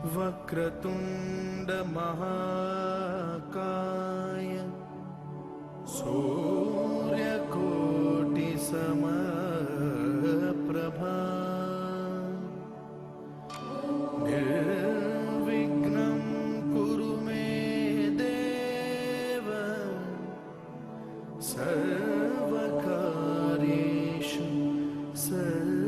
वक्रतुंड महाकाय सूर्यकोटि समप्रभा निर्विघ्नं कुरु मे देव सर्वकार्येषु सर्वदा।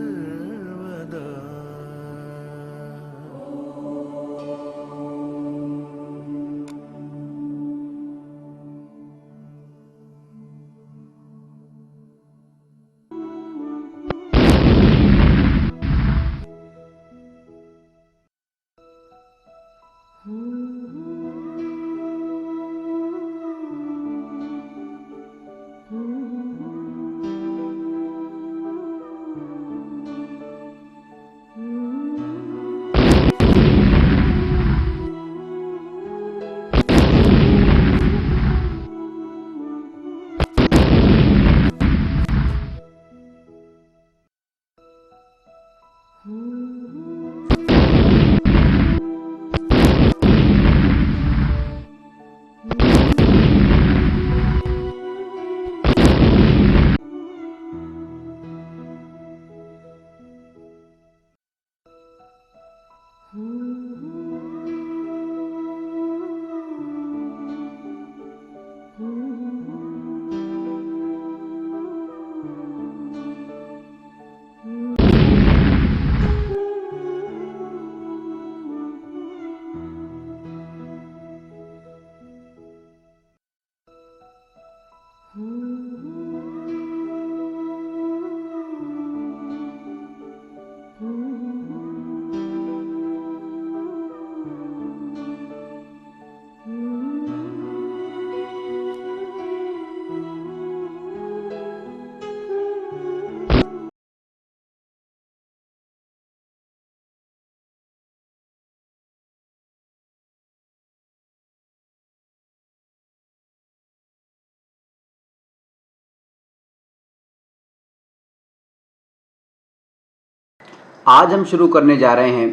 आज हम शुरू करने जा रहे हैं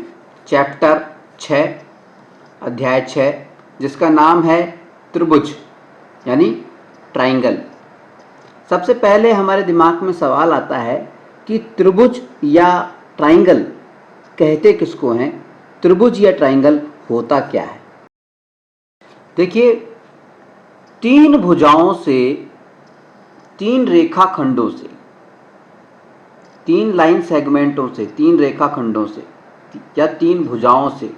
चैप्टर 6 अध्याय 6 जिसका नाम है त्रिभुज यानी ट्राइंगल। सबसे पहले हमारे दिमाग में सवाल आता है कि त्रिभुज या ट्राइंगल कहते किसको हैं, त्रिभुज या ट्राइंगल होता क्या है। देखिए, तीन भुजाओं से, तीन रेखाखंडों से, तीन लाइन सेगमेंटों से, तीन रेखाखंडों से या तीन भुजाओं से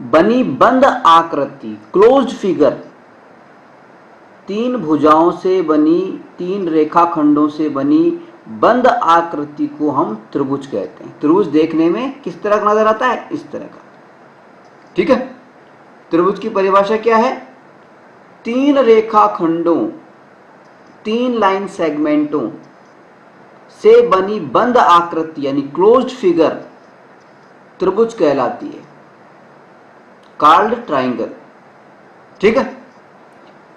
बनी बंद आकृति, क्लोज्ड फिगर, तीन भुजाओं से बनी, तीन रेखाखंडों से बनी बंद आकृति को हम त्रिभुज कहते हैं। त्रिभुज देखने में किस तरह का नजर आता है? इस तरह का। ठीक है। त्रिभुज की परिभाषा क्या है? तीन रेखाखंडों, तीन लाइन सेगमेंटों से बनी बंद आकृति यानी क्लोज्ड फिगर त्रिभुज कहलाती है, कॉल्ड ट्राइंगल। ठीक है।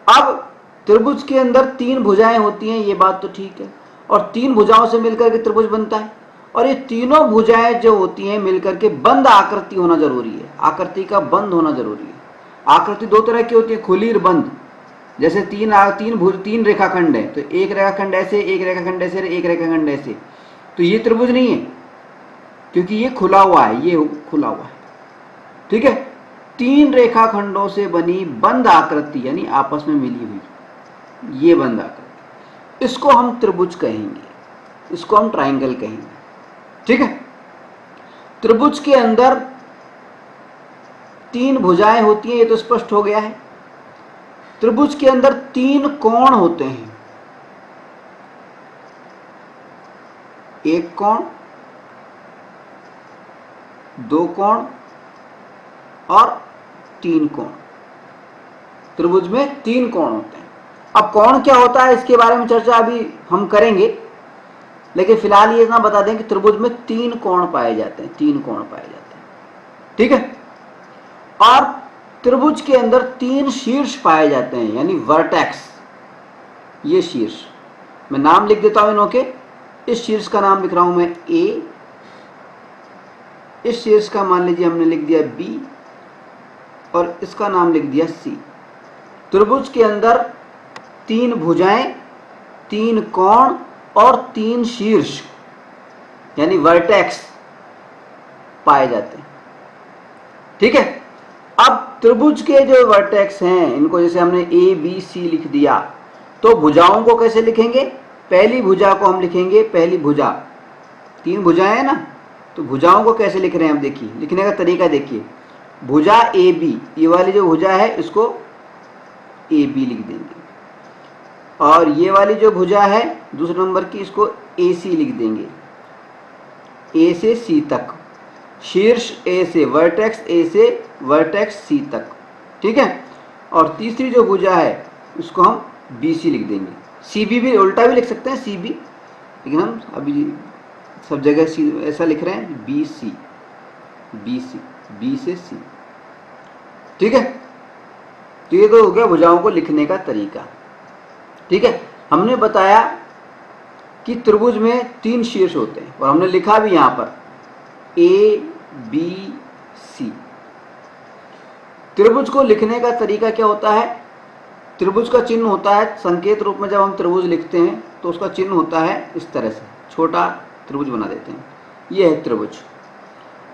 अब त्रिभुज के अंदर तीन भुजाएं होती हैं, ये बात तो ठीक है, और तीन भुजाओं से मिलकर के त्रिभुज बनता है। और ये तीनों भुजाएं जो होती हैं मिलकर के बंद आकृति होना जरूरी है, आकृति का बंद होना जरूरी है। आकृति दो तरह की होती है, खुली और बंद। जैसे तीन रेखाखंड है, तो एक रेखाखंड ऐसे, एक रेखाखंड ऐसे, एक रेखाखंड ऐसे, तो ये त्रिभुज नहीं है क्योंकि ये खुला हुआ है, ये खुला हुआ है। ठीक है। तीन रेखाखंडों से बनी बंद आकृति यानी आपस में मिली हुई, ये बंद आकृति, इसको हम त्रिभुज कहेंगे, इसको हम ट्राइंगल कहेंगे। ठीक है। त्रिभुज के अंदर तीन भुजाएं होती हैं, ये तो स्पष्ट हो गया है। त्रिभुज के अंदर तीन कोण होते हैं, एक कोण, दो कोण और तीन कोण। त्रिभुज में तीन कोण होते हैं। अब कोण क्या होता है इसके बारे में चर्चा अभी हम करेंगे, लेकिन फिलहाल ये इतना बता दें कि त्रिभुज में तीन कोण पाए जाते हैं, तीन कोण पाए जाते हैं। ठीक है। और त्रिभुज के अंदर तीन शीर्ष पाए जाते हैं यानी वर्टेक्स। ये शीर्ष मैं नाम लिख देता हूं इनों के। इस शीर्ष का नाम लिख रहा हूं मैं ए, इस शीर्ष का मान लीजिए हमने लिख दिया बी, और इसका नाम लिख दिया सी। त्रिभुज के अंदर 3 भुजाएं, 3 कोण और 3 शीर्ष यानी वर्टेक्स पाए जाते हैं। ठीक है, अब त्रिभुज के जो वर्टेक्स हैं इनको जैसे हमने ए बी सी लिख दिया, तो भुजाओं को कैसे लिखेंगे? पहली भुजा को हम लिखेंगे, पहली भुजा, 3 भुजाएं हैं ना, तो भुजाओं को कैसे लिख रहे हैं हम देखिए, लिखने का तरीका देखिए। भुजा ए बी, ये वाली जो भुजा है इसको ए बी लिख देंगे, और ये वाली जो भुजा है दूसरे नंबर की, इसको ए सी लिख देंगे, ए से सी तक, शीर्ष ए से, वर्टेक्स ए से वर्टेक्स सी तक। ठीक है, और तीसरी जो भुजा है उसको हम बी सी लिख देंगे। सी बी भी उल्टा भी लिख सकते हैं, सी बी, लेकिन हम अभी सब जगह सी ऐसा लिख रहे हैं, B C, B C, B से सी। ठीक है, तो ये तो हो गया भुजाओं को लिखने का तरीका। ठीक है, हमने बताया कि त्रिभुज में 3 शीर्ष होते हैं और हमने लिखा भी यहां पर ए बी सी। त्रिभुज को लिखने का तरीका क्या होता है? त्रिभुज का चिन्ह होता है, संकेत रूप में जब हम त्रिभुज लिखते हैं तो उसका चिन्ह होता है इस तरह से, छोटा त्रिभुज बना देते हैं, ये है त्रिभुज।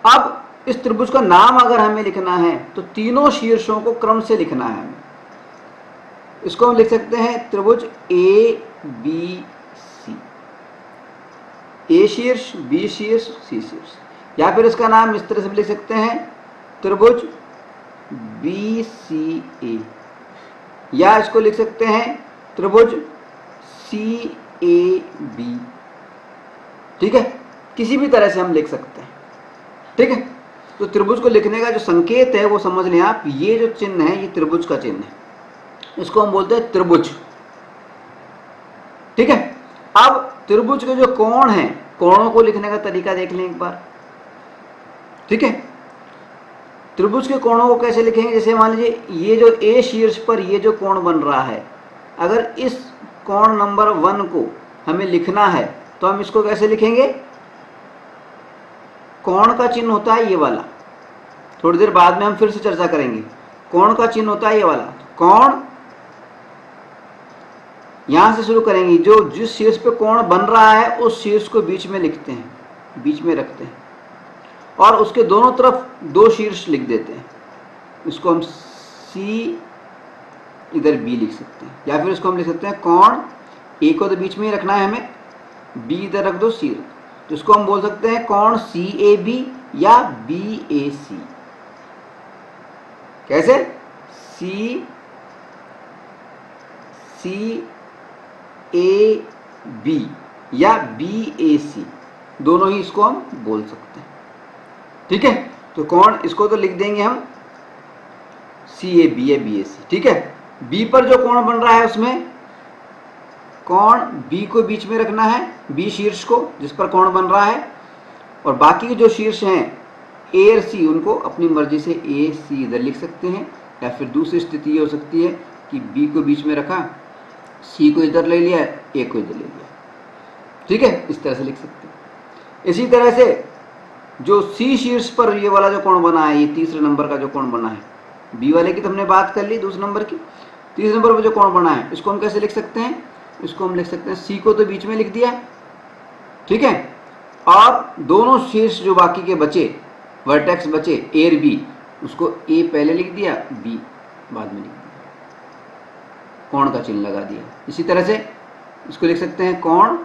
अब इस त्रिभुज का नाम अगर हमें लिखना है तो तीनों शीर्षों को क्रम से लिखना है हमें। इसको हम लिख सकते हैं त्रिभुज ए बी सी, ए शीर्ष, बी शीर्ष, सी शीर्ष, या फिर इसका नाम इस तरह से लिख सकते हैं त्रिभुज बी सी ए, या इसको लिख सकते हैं त्रिभुज सी ए बी। ठीक है, किसी भी तरह से हम लिख सकते हैं। ठीक है, तो त्रिभुज को लिखने का जो संकेत है वो समझ लें आप, ये जो चिन्ह है ये त्रिभुज का चिन्ह है, इसको हम बोलते हैं त्रिभुज। ठीक है, अब त्रिभुज के जो कोण हैं, कोणों को लिखने का तरीका देख लें एक बार। ठीक है, त्रिभुज के कोणों को कैसे लिखेंगे? जैसे मान लीजिए ये जो ए शीर्ष पर ये जो कोण बन रहा है, अगर इस कोण नंबर 1 को हमें लिखना है तो हम इसको कैसे लिखेंगे? कोण का चिन्ह होता है ये वाला, थोड़ी देर बाद में हम फिर से चर्चा करेंगे। कोण का चिन्ह होता है ये वाला, कोण यहां से शुरू करेंगे, जो जिस शीर्ष पे कोण बन रहा है उस शीर्ष को बीच में लिखते हैं, बीच में रखते हैं, और उसके दोनों तरफ 2 शीर्ष लिख देते हैं। इसको हम सी, इधर बी लिख सकते हैं, या फिर इसको हम लिख सकते हैं कोण ए को तो बीच में ही रखना है हमें, बी इधर रख दो, सी, तो इसको हम बोल सकते हैं कोण सी ए बी या बी ए सी। कैसे? सी सी ए बी या बी ए सी, दोनों ही इसको हम बोल सकते हैं। ठीक है, तो कोण इसको तो लिख देंगे हम सी ए बी या बी ए सी। ठीक है, बी पर जो कोण बन रहा है उसमें कोण बी को बीच में रखना है, बी शीर्ष को जिस पर कोण बन रहा है, और बाकी के जो शीर्ष हैं ए और सी उनको अपनी मर्जी से ए सी इधर लिख सकते हैं, या फिर दूसरी स्थिति ये हो सकती है कि बी को बीच में रखा, सी को इधर ले लिया, ए को इधर ले लिया। ठीक है, इस तरह से लिख सकते हैं। इसी तरह से जो सी शीर्ष पर ये वाला जो कोण बना है, ये तीसरे नंबर का जो कोण बना है, बी वाले की तो हमने बात कर ली, दूसरे नंबर की, तीसरे नंबर पर जो कोण बना है इसको हम कैसे लिख सकते हैं? इसको हम लिख सकते हैं, सी को तो बीच में लिख दिया, ठीक है, और दोनों शीर्ष जो बाकी के बचे, वर्टेक्स बचे ए और बी, उसको ए पहले लिख दिया, बी बाद में लिख दिया, कोण का चिन्ह लगा दिया। इसी तरह से इसको लिख सकते हैं कोण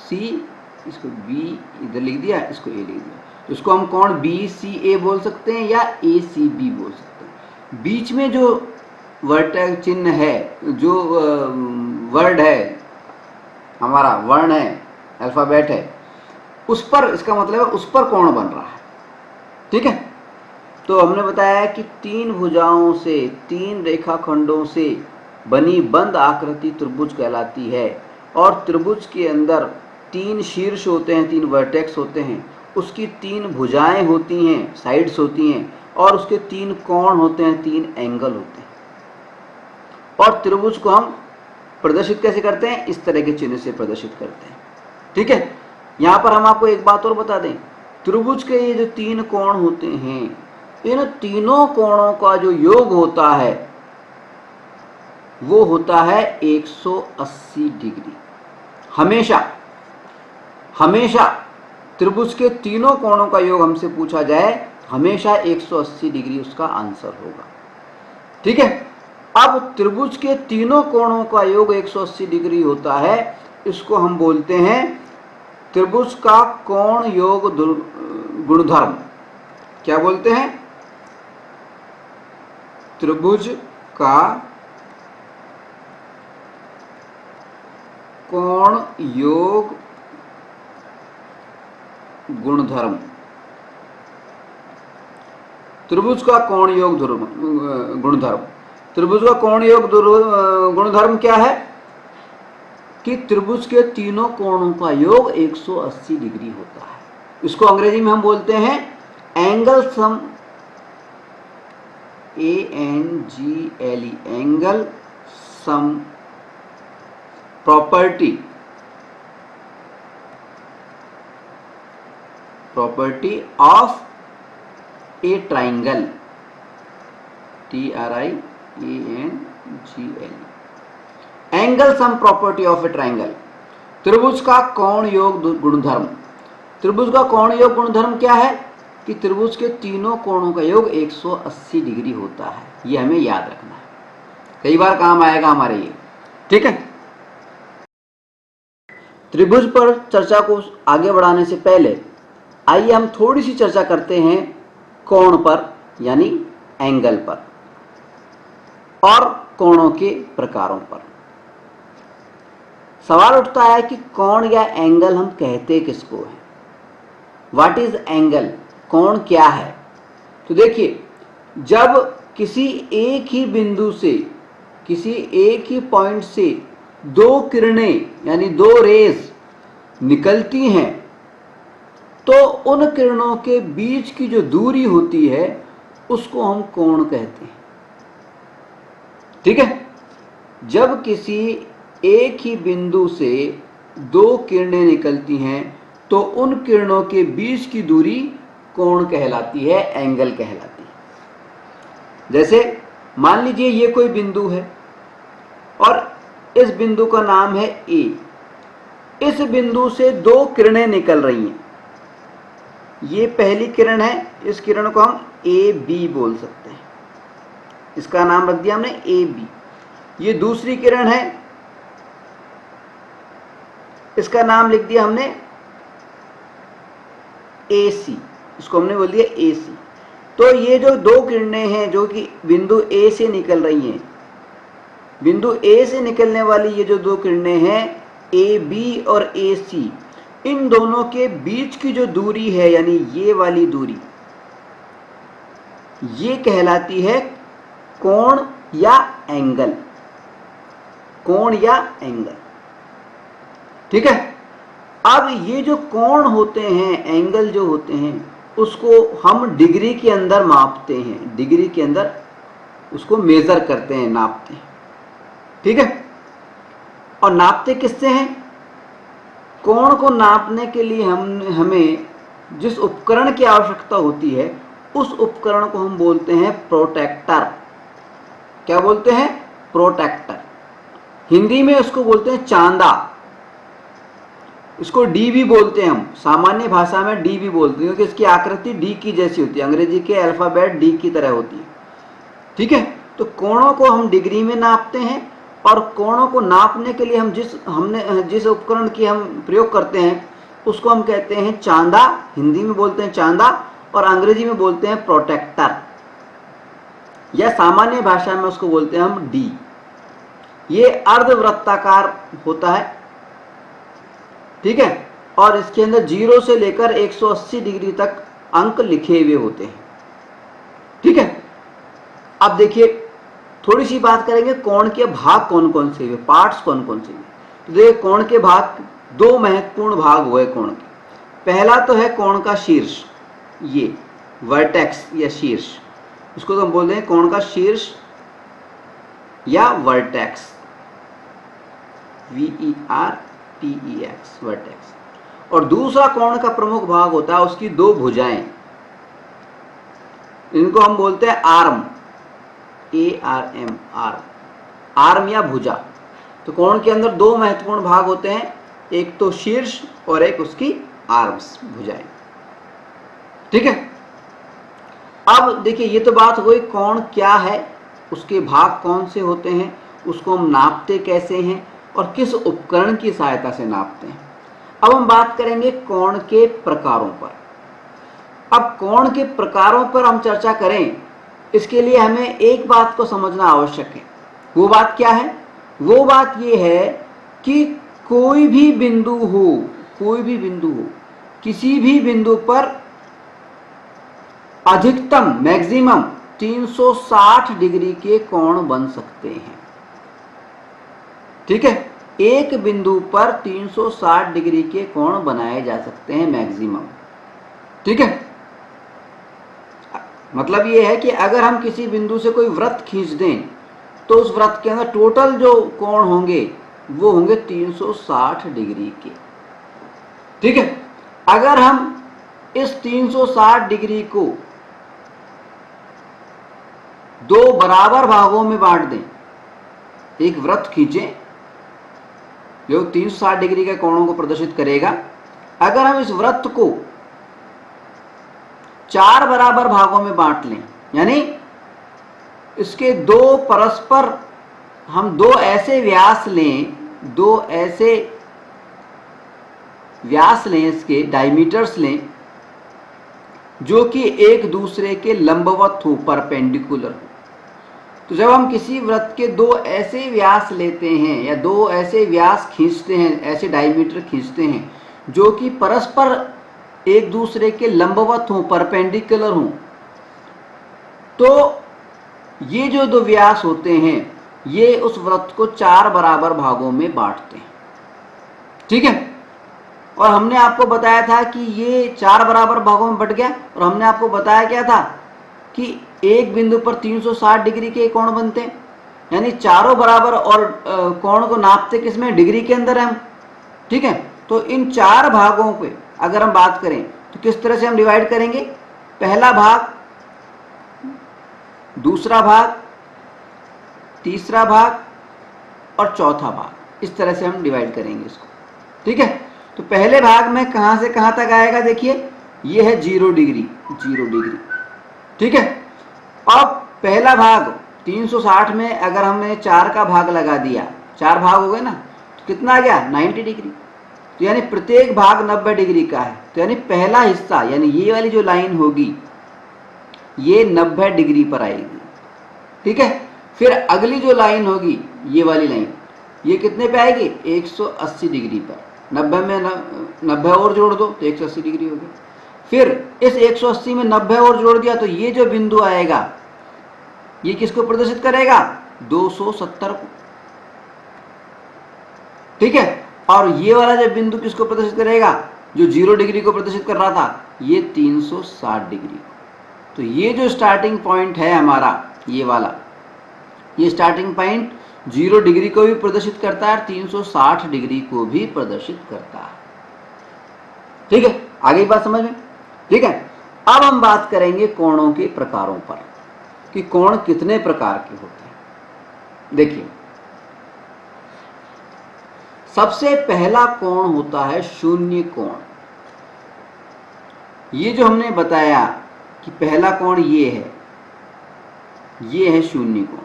सी, इसको बी इधर लिख दिया, इसको ए लिख दिया, तो इसको हम कोण बी सी ए बोल सकते हैं या ए सी बी बोल सकते हैं। बीच में जो वर्टेक्स चिन्ह है, जो वर्ड है हमारा, वर्ण है, अल्फाबेट है, उस पर, इसका मतलब है उस पर कोण बन रहा है। ठीक है, तो हमने बताया कि 3 भुजाओं से, 3 रेखाखंडों से बनी बंद आकृति त्रिभुज कहलाती है, और त्रिभुज के अंदर 3 शीर्ष होते हैं, 3 वर्टेक्स होते हैं, उसकी 3 भुजाएं होती हैं, साइड्स होती हैं, और उसके 3 कोण होते हैं, 3 एंगल होते हैं। और त्रिभुज को हम प्रदर्शित कैसे करते हैं? इस तरह के चिन्ह से प्रदर्शित करते हैं। ठीक है, यहाँ पर हम आपको एक बात और बता दें, त्रिभुज के ये जो 3 कोण होते हैं, इन तीनों कोणों का जो योग होता है वो होता है 180 डिग्री। हमेशा हमेशा त्रिभुज के तीनों कोणों का योग हमसे पूछा जाए, हमेशा 180 डिग्री उसका आंसर होगा। ठीक है, अब त्रिभुज के तीनों कोणों का योग 180 डिग्री होता है, इसको हम बोलते हैं त्रिभुज का कोण योग गुणधर्म। क्या बोलते हैं? त्रिभुज का कोण योग गुणधर्म। त्रिभुज का कोण योग गुणधर्म। त्रिभुज का कोण योग गुणधर्म क्या है कि त्रिभुज के तीनों कोणों का योग 180 डिग्री होता है। इसको अंग्रेजी में हम बोलते हैं angle sum, ANGLE, angle sum property of A triangle, TRIANGLE, angle sum property of A triangle. त्रिभुज का कोण योग गुणधर्म। त्रिभुज का कोण योग गुणधर्म क्या है कि त्रिभुज के तीनों कोणों का योग 180 डिग्री होता है। ये हमें याद रखना है, कई बार काम आएगा हमारे ये। ठीक है, त्रिभुज पर चर्चा को आगे बढ़ाने से पहले आइए हम थोड़ी सी चर्चा करते हैं कोण पर, यानी एंगल पर और कोणों के प्रकारों पर। सवाल उठता है कि कोण या एंगल हम कहते किसको है? What is angle? कोण क्या है? तो देखिए, जब किसी एक ही बिंदु से, किसी एक ही पॉइंट से दो किरणें यानी दो रेज निकलती हैं तो उन किरणों के बीच की जो दूरी होती है उसको हम कोण कहते हैं। ठीक है, जब किसी एक ही बिंदु से दो किरणें निकलती हैं तो उन किरणों के बीच की दूरी कोण कहलाती है, एंगल कहलाती है। जैसे मान लीजिए ये कोई बिंदु है और इस बिंदु का नाम है A। इस बिंदु से दो किरणें निकल रही हैं। ये पहली किरण है, इस किरण को हम AB बोल सकते हैं, इसका नाम रख दिया हमने AB। ये दूसरी किरण है, इसका नाम लिख दिया हमने AC, इसको हमने बोल दिया AC। तो ये जो दो किरणें हैं जो कि बिंदु A से निकल रही हैं, बिंदु A से निकलने वाली ये जो दो किरणें हैं AB और AC, इन दोनों के बीच की जो दूरी है यानी ये वाली दूरी, ये कहलाती है कोण या एंगल। कोण या एंगल। ठीक है, अब ये जो कोण होते हैं, एंगल जो होते हैं, उसको हम डिग्री के अंदर मापते हैं, डिग्री के अंदर उसको मेजर करते हैं, नापते हैं। ठीक है, और नापते किससे हैं? कोण को नापने के लिए हमें जिस उपकरण की आवश्यकता होती है उस उपकरण को हम बोलते हैं प्रोट्रैक्टर। क्या बोलते हैं? प्रोट्रैक्टर। हिंदी में उसको बोलते हैं चांदा, इसको डी भी बोलते हैं, हम सामान्य भाषा में डी भी बोलते हैं क्योंकि इसकी आकृति डी की जैसी होती है, अंग्रेजी के अल्फाबेट डी की तरह होती है। ठीक है, तो कोणों को हम डिग्री में नापते हैं और कोणों को नापने के लिए हम जिस उपकरण की हम प्रयोग करते हैं उसको हम कहते हैं चांदा। हिंदी में बोलते हैं चांदा और अंग्रेजी में बोलते हैं प्रोट्रैक्टर, या सामान्य भाषा में उसको बोलते हैं हम डी। ये अर्धवृत्ताकार होता है। ठीक है, और इसके अंदर 0 से लेकर 180 डिग्री तक अंक लिखे हुए होते हैं। ठीक है, अब देखिए थोड़ी सी बात करेंगे कोण के भाग कौन कौन से हुए, पार्ट्स कौन कौन से हुए। तो देखिए कोण के भाग, दो महत्वपूर्ण भाग हुए कोण के। पहला तो है कोण का शीर्ष, ये वर्टेक्स या शीर्ष, इसको तो हम बोलते हैं कोण का शीर्ष या वर्टेक्स, VERTEX, वर्टेक्स। और दूसरा कोण का प्रमुख भाग होता है उसकी दो भुजाएं, इनको हम बोलते हैं आर्म, ARM, आर्म, आर्म या भुजा। तो कोण के अंदर दो महत्वपूर्ण भाग होते हैं, एक तो शीर्ष और एक उसकी आर्म्स, भुजाएं। ठीक है। अब देखिए, ये तो बात हुई कोण क्या है, उसके भाग कौन से होते हैं, उसको हम नापते कैसे हैं और किस उपकरण की सहायता से नापते हैं। अब हम बात करेंगे कोण के प्रकारों पर। अब कोण के प्रकारों पर हम चर्चा करें, इसके लिए हमें एक बात को समझना आवश्यक है। वो बात क्या है? वो बात ये है कि कोई भी बिंदु हो, किसी भी बिंदु पर अधिकतम, मैक्सिमम 360 डिग्री के कोण बन सकते हैं। ठीक है, एक बिंदु पर 360 डिग्री के कोण बनाए जा सकते हैं मैक्सिमम। ठीक है, मतलब ये है कि अगर हम किसी बिंदु से कोई वृत्त खींच दें तो उस वृत्त के अंदर टोटल जो कोण होंगे वो होंगे 360 डिग्री के। ठीक है, अगर हम इस 360 डिग्री को दो बराबर भागों में बांट दें, एक वृत्त खींचें जो 360 डिग्री के कोणों को प्रदर्शित करेगा। अगर हम इस वृत्त को 4 बराबर भागों में बांट लें, यानी इसके दो परस्पर, हम दो ऐसे व्यास लें, इसके डायमीटर्स लें जो कि एक दूसरे के लंबवत हो, परपेंडिकुलर हो। तो जब हम किसी वृत्त के दो ऐसे व्यास लेते हैं या दो ऐसे व्यास खींचते हैं, ऐसे डायमीटर खींचते हैं जो कि परस्पर एक दूसरे के लंबवत हों, परपेंडिकुलर हों, तो ये जो दो व्यास होते हैं ये उस वृत्त को 4 बराबर भागों में बांटते हैं। ठीक है, और हमने आपको बताया था कि ये 4 बराबर भागों में बट गया, और हमने आपको बताया क्या था कि एक बिंदु पर 360 डिग्री के कोण बनते हैं, यानी चारों बराबर, और कोण को नापते किसमें, डिग्री के अंदर है हम। ठीक है, तो इन 4 भागों पे अगर हम बात करें तो किस तरह से हम डिवाइड करेंगे, पहला भाग, दूसरा भाग, तीसरा भाग और चौथा भाग, इस तरह से हम डिवाइड करेंगे इसको। ठीक है, तो पहले भाग में कहां से कहां तक आएगा, देखिए ये है 0 डिग्री। ठीक है, अब पहला भाग 360 में अगर हमने 4 का भाग लगा दिया, 4 भाग हो गए ना, तो कितना आ गया, 90 डिग्री। तो यानी प्रत्येक भाग 90 डिग्री का है। तो यानी पहला हिस्सा, यानी ये वाली जो लाइन होगी ये 90 डिग्री पर आएगी। ठीक है, फिर अगली जो लाइन होगी, ये वाली लाइन, ये कितने पे आएगी, 180 डिग्री पर। 90 में 90 और जोड़ दो तो 180 डिग्री हो गई। फिर इस 180 में 90 और जोड़ दिया तो ये जो बिंदु आएगा ये किसको प्रदर्शित करेगा, 270 को। ठीक है, और ये वाला जो बिंदु किसको प्रदर्शित करेगा, जो 0 डिग्री को प्रदर्शित कर रहा था, ये 360 डिग्री। तो ये जो स्टार्टिंग पॉइंट है हमारा, ये वाला, ये स्टार्टिंग पॉइंट 0 डिग्री को भी प्रदर्शित करता है और 360 डिग्री को भी प्रदर्शित करता है। ठीक है, आगे बात समझ में। ठीक है, अब हम बात करेंगे कोणों के प्रकारों पर कि कोण कितने प्रकार के होते हैं। देखिए, सबसे पहला कोण होता है शून्य कोण। ये जो हमने बताया कि पहला कोण ये है शून्य कोण,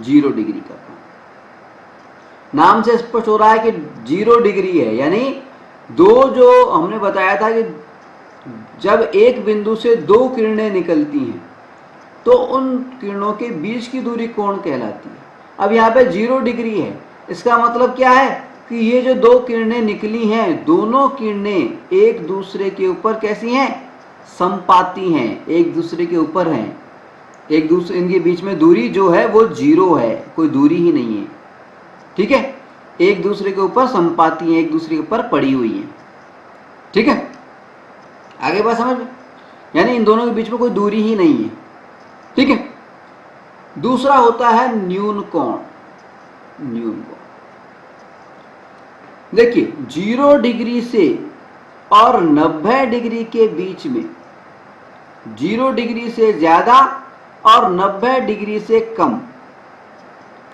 0 डिग्री का कोण। नाम से स्पष्ट हो रहा है कि 0 डिग्री है, यानी दो, जो हमने बताया था कि जब एक बिंदु से दो किरणें निकलती हैं तो उन किरणों के बीच की दूरी कोण कहलाती है। अब यहाँ पे 0 डिग्री है, इसका मतलब क्या है कि ये जो दो किरणें निकली हैं, दोनों किरणें एक दूसरे के ऊपर कैसी हैं, समपाती हैं, एक दूसरे के ऊपर हैं। एक दूसरे, इनके बीच में दूरी जो है वो 0 है, कोई दूरी ही नहीं है। ठीक है, एक दूसरे के ऊपर समपाती हैं, एक दूसरे के ऊपर पड़ी हुई हैं। ठीक है, आगे बात समझ में, यानी इन दोनों के बीच में कोई दूरी ही नहीं है। ठीक है, दूसरा होता है न्यून कोण। देखिए, 0 डिग्री से और 90 डिग्री के बीच में 0 डिग्री से ज्यादा और 90 डिग्री से कम।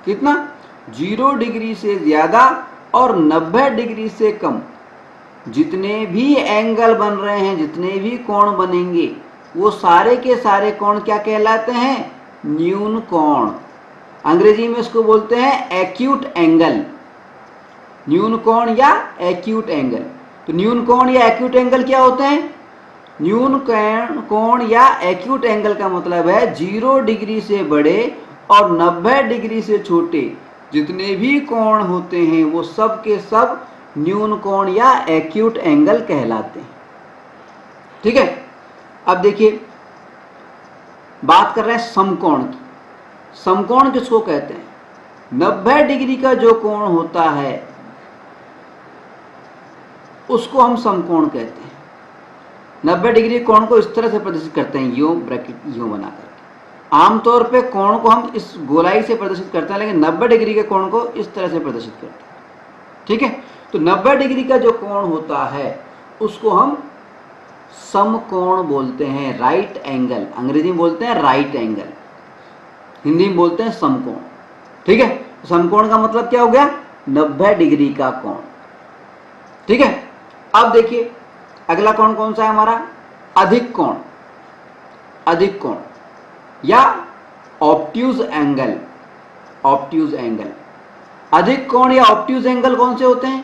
कितना? 0 डिग्री से ज्यादा और 90 डिग्री से कम जितने भी एंगल बन रहे हैं, जितने भी कोण बनेंगे, वो सारे के सारे कोण क्या कहलाते हैं? न्यून कोण। अंग्रेजी में इसको बोलते हैं एक्यूट एंगल। न्यून कोण या एक्यूट एंगल। तो न्यून कोण या एक्यूट एंगल क्या होते हैं? न्यून कोण या एक्यूट एंगल का मतलब है 0 डिग्री से बड़े और 90 डिग्री से छोटे जितने भी कोण होते हैं वो सब के सब न्यून कोण या एक्यूट एंगल कहलाते हैं। ठीक है, अब देखिए बात कर रहे हैं समकोण की। समकोण किसको कहते हैं? 90 डिग्री का जो कोण होता है उसको हम समकोण कहते हैं। 90 डिग्री कोण को इस तरह से प्रदर्शित करते हैं, यूं ब्रैकेट यूं बना करके। आमतौर पे कोण को हम इस गोलाई से प्रदर्शित करते हैं, लेकिन 90 डिग्री के कोण को इस तरह से प्रदर्शित करते हैं। ठीक है, तो 90 डिग्री का जो कोण होता है उसको हम समकोण बोलते हैं, राइट एंगल। अंग्रेजी में बोलते हैं राइट एंगल, हिंदी में बोलते हैं समकोण। ठीक है, समकोण का मतलब क्या हो गया? 90 डिग्री का कोण। ठीक है, अब देखिए अगला कोण कौन सा है हमारा? अधिक कोण। अधिक कोण या ऑब्ट्यूज एंगल। ऑब्ट्यूज एंगल, अधिक कोण या ऑब्ट्यूज एंगल कौन से होते हैं?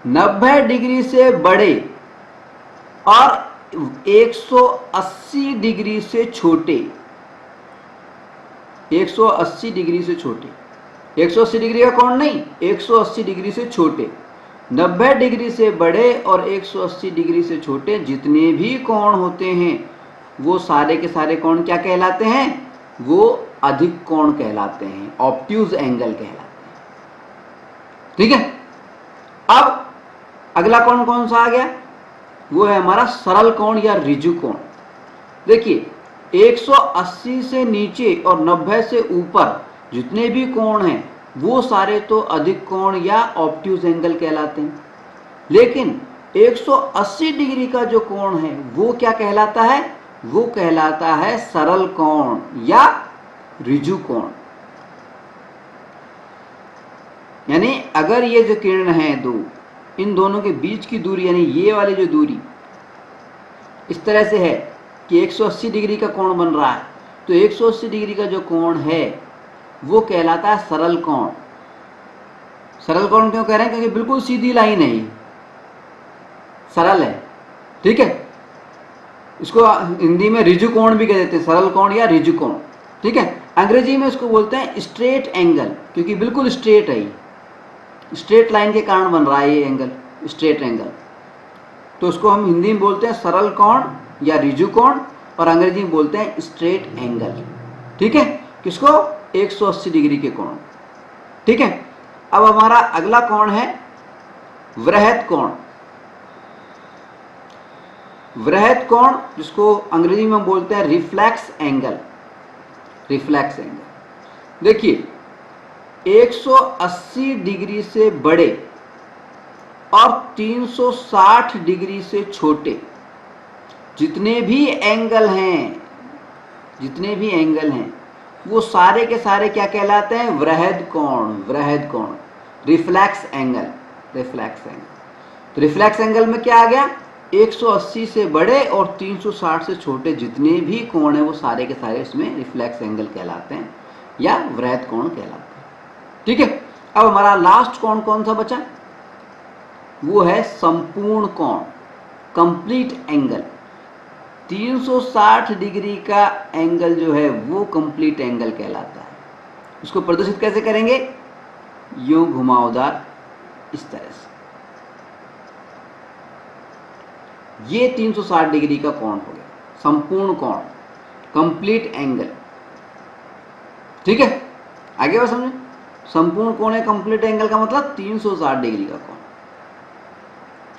90 डिग्री से बड़े और 180 डिग्री से छोटे। 180 डिग्री से छोटे, 180 डिग्री का कोण नहीं, 180 डिग्री से छोटे। 90 डिग्री से बड़े और 180 डिग्री से छोटे जितने भी कोण होते हैं वो सारे के सारे कोण क्या कहलाते हैं? वो अधिक कोण कहलाते हैं, ऑब्ट्यूज एंगल कहलाते हैं। ठीक है, अब अगला कोण कौन सा आ गया? वो है हमारा सरल कोण या ऋजु कोण। देखिए 180 से नीचे और 90 से ऊपर जितने भी कोण हैं वो सारे तो अधिक कोण या ऑब्ट्यूज एंगल कहलाते हैं, लेकिन 180 डिग्री का जो कोण है वो क्या कहलाता है? वो कहलाता है सरल कोण या ऋजु कोण। यानी अगर ये जो किरण है दो, इन दोनों के बीच की दूरी यानी ये वाली जो दूरी इस तरह से है कि 180 डिग्री का कोण बन रहा है, तो 180 डिग्री का जो कोण है वो कहलाता है सरल कोण। सरल कोण क्यों कह रहे हैं? क्योंकि बिल्कुल सीधी लाइन है, ये सरल है। ठीक है, इसको हिंदी में ऋजु कोण भी कह देते हैं, सरल कोण या ऋजु कोण। ठीक है, अंग्रेजी में इसको बोलते हैं स्ट्रेट एंगल, क्योंकि बिल्कुल स्ट्रेट है, स्ट्रेट लाइन के कारण बन रहा है ये एंगल, स्ट्रेट एंगल। तो उसको हम हिंदी में बोलते हैं सरल कोण या ऋजु कोण और अंग्रेजी में बोलते हैं स्ट्रेट एंगल। ठीक है, किसको? 180 डिग्री के कोण। ठीक है, अब हमारा अगला कोण है वृहत कोण। वृहत कोण जिसको अंग्रेजी में बोलते हैं रिफ्लेक्स एंगल। रिफ्लेक्स एंगल, देखिए 180 डिग्री से बड़े और 360 डिग्री से छोटे जितने भी एंगल हैं, जितने भी एंगल हैं वो सारे के सारे क्या कहलाते हैं? वृहद कोण। वृहद कोण, रिफ्लेक्स एंगल। रिफ्लेक्स एंगल, तो रिफ्लेक्स एंगल में क्या आ गया? 180 से बड़े और 360 से छोटे जितने भी कोण हैं वो सारे के सारे इसमें रिफ्लेक्स एंगल कहलाते हैं या वृहद कोण कहलाते हैं। ठीक है, अब हमारा लास्ट कोण कौन सा बचा? वो है संपूर्ण कोण, कंप्लीट एंगल। 360 डिग्री का एंगल जो है वो कंप्लीट एंगल कहलाता है। उसको प्रदर्शित कैसे करेंगे? यूं घुमावदार इस तरह से। ये 360 डिग्री का कोण हो गया, संपूर्ण कोण, कंप्लीट एंगल। ठीक है, आगे बात समझे? संपूर्ण कोण है, कंप्लीट एंगल का मतलब 360 डिग्री का कोण।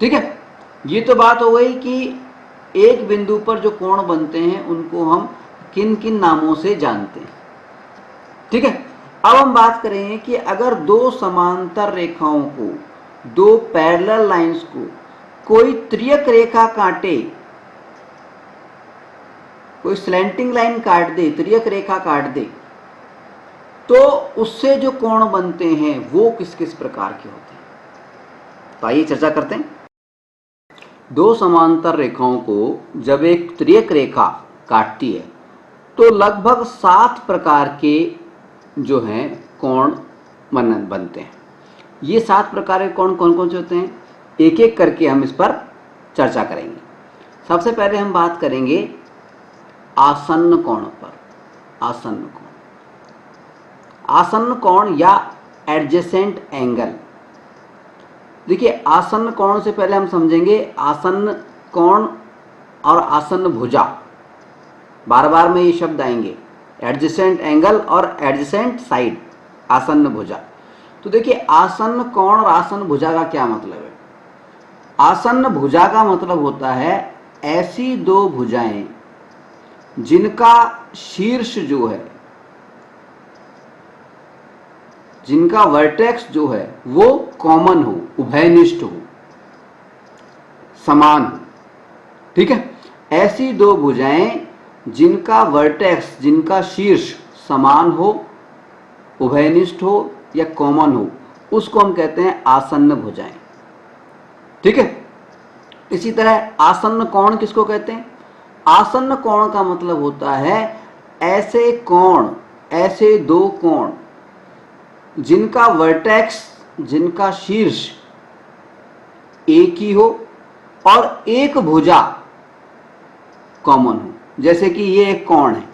ठीक है, ये तो बात हो गई कि एक बिंदु पर जो कोण बनते हैं उनको हम किन किन नामों से जानते हैं। ठीक है, अब हम बात करेंगे कि अगर दो समांतर रेखाओं को, दो पैरेलल लाइंस को कोई त्रियक रेखा काटे कोई स्लैंटिंग लाइन काट दे, तिर्यक रेखा काट दे, तो उससे जो कोण बनते हैं वो किस किस प्रकार के होते हैं। तो आइए चर्चा करते हैं। दो समांतर रेखाओं को जब एक तिर्यक रेखा काटती है तो लगभग 7 प्रकार के जो हैं कोण बनते हैं। ये 7 प्रकार के कोण कौन कौन से होते हैं, एक एक करके हम इस पर चर्चा करेंगे। सबसे पहले हम बात करेंगे आसन्न कोण पर। आसन्न कोण, आसन्न कोण या एडजेसेंट एंगल। देखिए, आसन्न कोण से पहले हम समझेंगे आसन्न कोण और आसन्न भुजा। बार बार में ये शब्द आएंगे, एडजेसेंट एंगल और एडजेसेंट साइड, आसन्न भुजा। तो देखिए, आसन्न कोण और आसन्न भुजा का क्या मतलब है। आसन्न भुजा का मतलब होता है ऐसी दो भुजाएं जिनका शीर्ष जो है, जिनका वर्टेक्स जो है वो कॉमन हो, उभयनिष्ठ हो, समान हो। ठीक है, ऐसी दो भुजाएं जिनका वर्टेक्स, जिनका शीर्ष समान हो, उभयनिष्ठ हो या कॉमन हो, उसको हम कहते हैं आसन्न भुजाएं। ठीक है, इसी तरह आसन्न कोण किसको कहते हैं। आसन्न कोण का मतलब होता है ऐसे कोण, ऐसे दो कोण जिनका वर्टेक्स, जिनका शीर्ष एक ही हो और एक भुजा कॉमन हो। जैसे कि ये एक कोण है,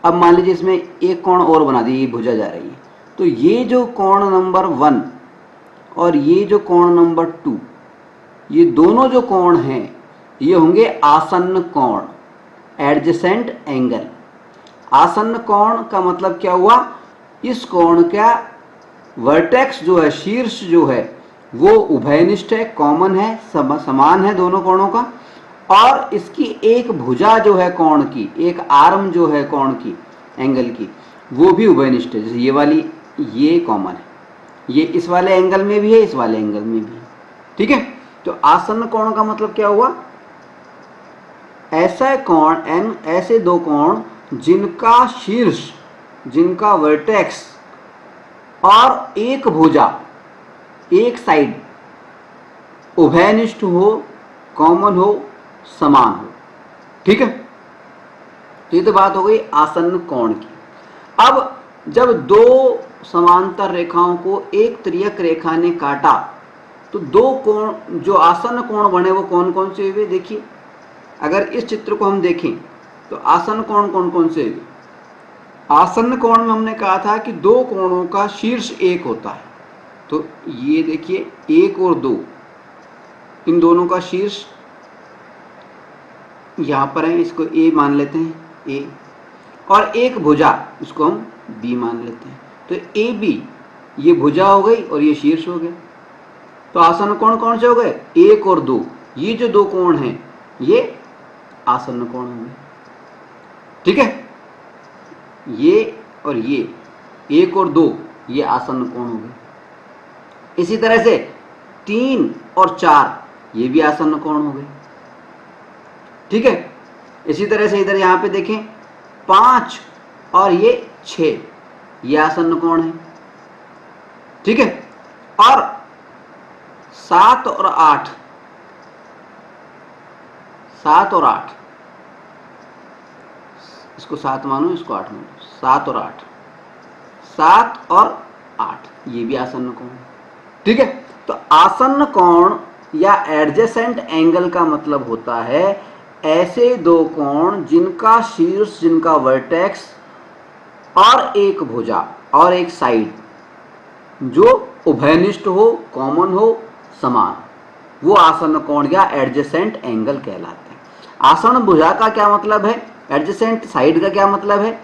अब मान लीजिए इसमें एक कोण और बना दी, ये भुजा जा रही है, तो ये जो कोण नंबर 1 और ये जो कोण नंबर 2, ये दोनों जो कोण हैं ये होंगे आसन्न कोण, एडजेसेंट एंगल। आसन्न कोण का मतलब क्या हुआ, इस कोण का वर्टेक्स जो है, शीर्ष जो है वो उभयनिष्ठ है, कॉमन है, समान है दोनों कोणों का, और इसकी एक भुजा जो है कोण की, एक आर्म जो है कोण की, एंगल की, वो भी उभयनिष्ठ है। जैसे ये वाली, ये कॉमन है, ये इस वाले एंगल में भी है, इस वाले एंगल में भी है। ठीक है, तो आसन्न कोण का मतलब क्या हुआ, ऐसा कोण, ऐसे दो कोण जिनका शीर्ष, जिनका वर्टेक्स और एक भुजा, एक साइड उभयनिष्ठ हो, कॉमन हो, समान हो। ठीक है, तो ये तो बात हो गई आसन्न कोण की। अब जब दो समांतर रेखाओं को एक तिर्यक रेखा ने काटा तो दो कोण जो आसन्न कोण बने वो कौन कौन से हुए। देखिए, अगर इस चित्र को हम देखें तो आसन्न कोण कौन कौन से हुए। आसन्न कोण में हमने कहा था कि दो कोणों का शीर्ष एक होता है, तो ये देखिए 1 और 2, इन दोनों का शीर्ष यहां पर है, इसको ए मान लेते हैं, ए, और एक भुजा, इसको हम बी मान लेते हैं। तो ए बी, ये भुजा हो गई और ये शीर्ष हो गया। तो आसन्न कोण कौन से हो गए, 1 और 2, ये जो दो कोण हैं ये आसन्न कोण हो गए। ठीक है, ये और ये 1 और 2 ये आसन्न कोण हो गए। इसी तरह से 3 और 4 ये भी आसन्न कोण हो गए। ठीक है, इसी तरह से इधर यहां पे देखें 5 और ये 6 ये आसन्न कोण है। ठीक है, और 7 और 8, 7 और 8, इसको 7 मानो, इसको 8 मानो, 7 और 8, 7 और 8 ये भी आसन्न कोण है। ठीक है, तो आसन्न कोण या एडजेसेंट एंगल का मतलब होता है ऐसे दो कोण जिनका शीर्ष, जिनका वर्टेक्स और एक भुजा और एक साइड जो उभयनिष्ठ हो, कॉमन हो, समान, वो आसन्न कोण या एडजेसेंट एंगल कहलाते हैं। आसन्न भुजा का क्या मतलब है, एडजेसेंट साइड का क्या मतलब है।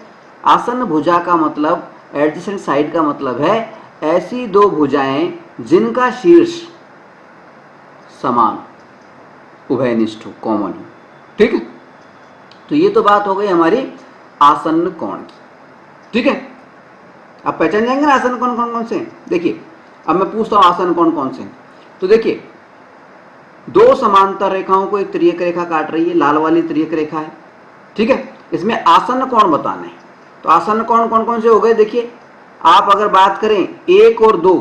आसन्न भुजा का मतलब, एडजेसेंट साइड का मतलब है ऐसी दो भुजाएं जिनका शीर्ष समान, उभयनिष्ठ हो, कॉमन हो। ठीक है, तो ये तो बात हो गई हमारी आसन्न कोण की। ठीक है, अब पहचान जाएंगे ना आसन्न कोण कौन कौन से। देखिए, अब मैं पूछता हूं आसन्न कोण कौन से। तो देखिए, दो समांतर रेखाओं को एक तिर्यक रेखा काट रही है, लाल वाली तिर्यक रेखा है। ठीक है, इसमें आसन्न कोण बताने हैं। तो आसन्न कोण कौन कौन से हो गए? देखिए, आप अगर बात करें 1 और 2,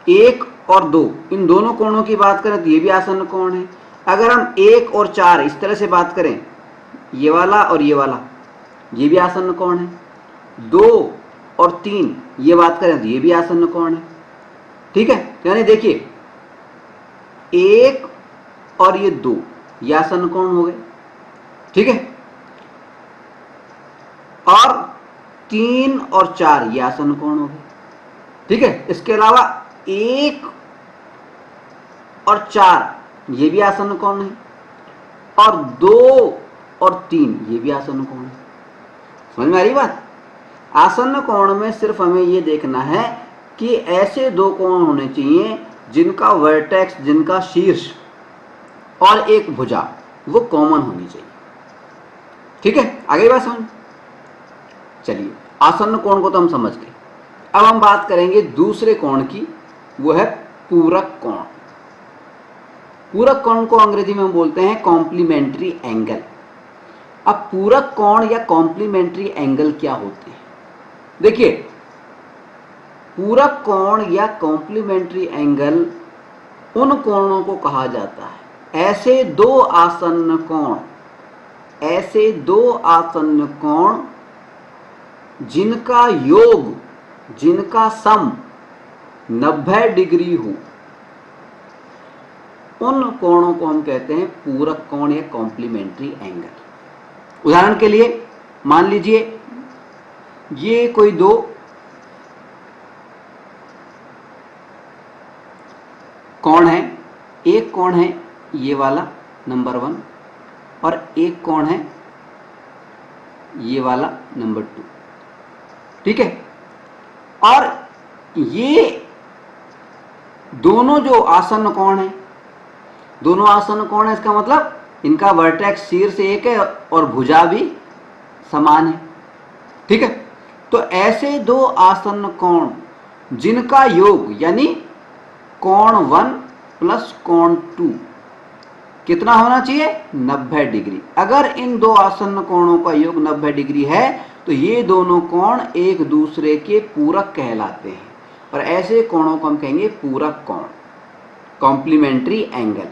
1 और 2 इन दोनों कोणों की बात करें तो ये भी आसन्न कोण है। अगर हम 1 और 4 इस तरह से बात करें, ये वाला और ये वाला, ये भी आसन्न कोण है। 2 और 3 ये बात करें तो ये भी आसन्न कोण है। ठीक है, यानी देखिए 1 और ये 2 ये आसन्न कोण हो गए। ठीक है, और 3 और 4 ये आसन्न कोण हो गए। ठीक है, इसके अलावा 1 और 4 ये भी आसन्न कोण है, और 2 और 3 ये भी आसन्न कोण है। समझ में आ रही बात? आसन्न कोण में सिर्फ हमें ये देखना है कि ऐसे दो कोण होने चाहिए जिनका वर्टेक्स, जिनका शीर्ष और एक भुजा वो कॉमन होनी चाहिए। ठीक है, आगे बात समझ। चलिए, आसन्न कोण को तो हम समझ गए। अब हम बात करेंगे दूसरे कोण की, वो है पूरक कोण। पूरक कोण को अंग्रेजी में हम बोलते हैं कॉम्प्लीमेंट्री एंगल। अब पूरक कोण या कॉम्प्लीमेंट्री एंगल क्या होते हैं? देखिए, पूरक कोण या कॉम्प्लीमेंट्री एंगल उन कोणों को कहा जाता है, ऐसे दो आसन्न कोण, ऐसे दो आसन्न कोण जिनका योग, जिनका सम 90 डिग्री हो, उन कोणों को हम कहते हैं पूरक कोण या कॉम्प्लीमेंट्री एंगल। उदाहरण के लिए मान लीजिए ये कोई दो कोण है, एक कोण है ये वाला नंबर 1 और एक कोण है ये वाला नंबर 2। ठीक है, और ये दोनों जो आसन्न कोण है, दोनों आसन्न कोण है, इसका मतलब इनका वर्टेक्स शीर्ष एक है और भुजा भी समान है। ठीक है, तो ऐसे दो आसन्न कोण जिनका योग यानी कोण 1 प्लस कोण 2 कितना होना चाहिए? 90 डिग्री। अगर इन दो आसन्न कोणों का योग 90 डिग्री है तो ये दोनों कोण एक दूसरे के पूरक कहलाते हैं, और ऐसे कोणों को हम कहेंगे पूरक कोण, कॉम्प्लीमेंट्री एंगल।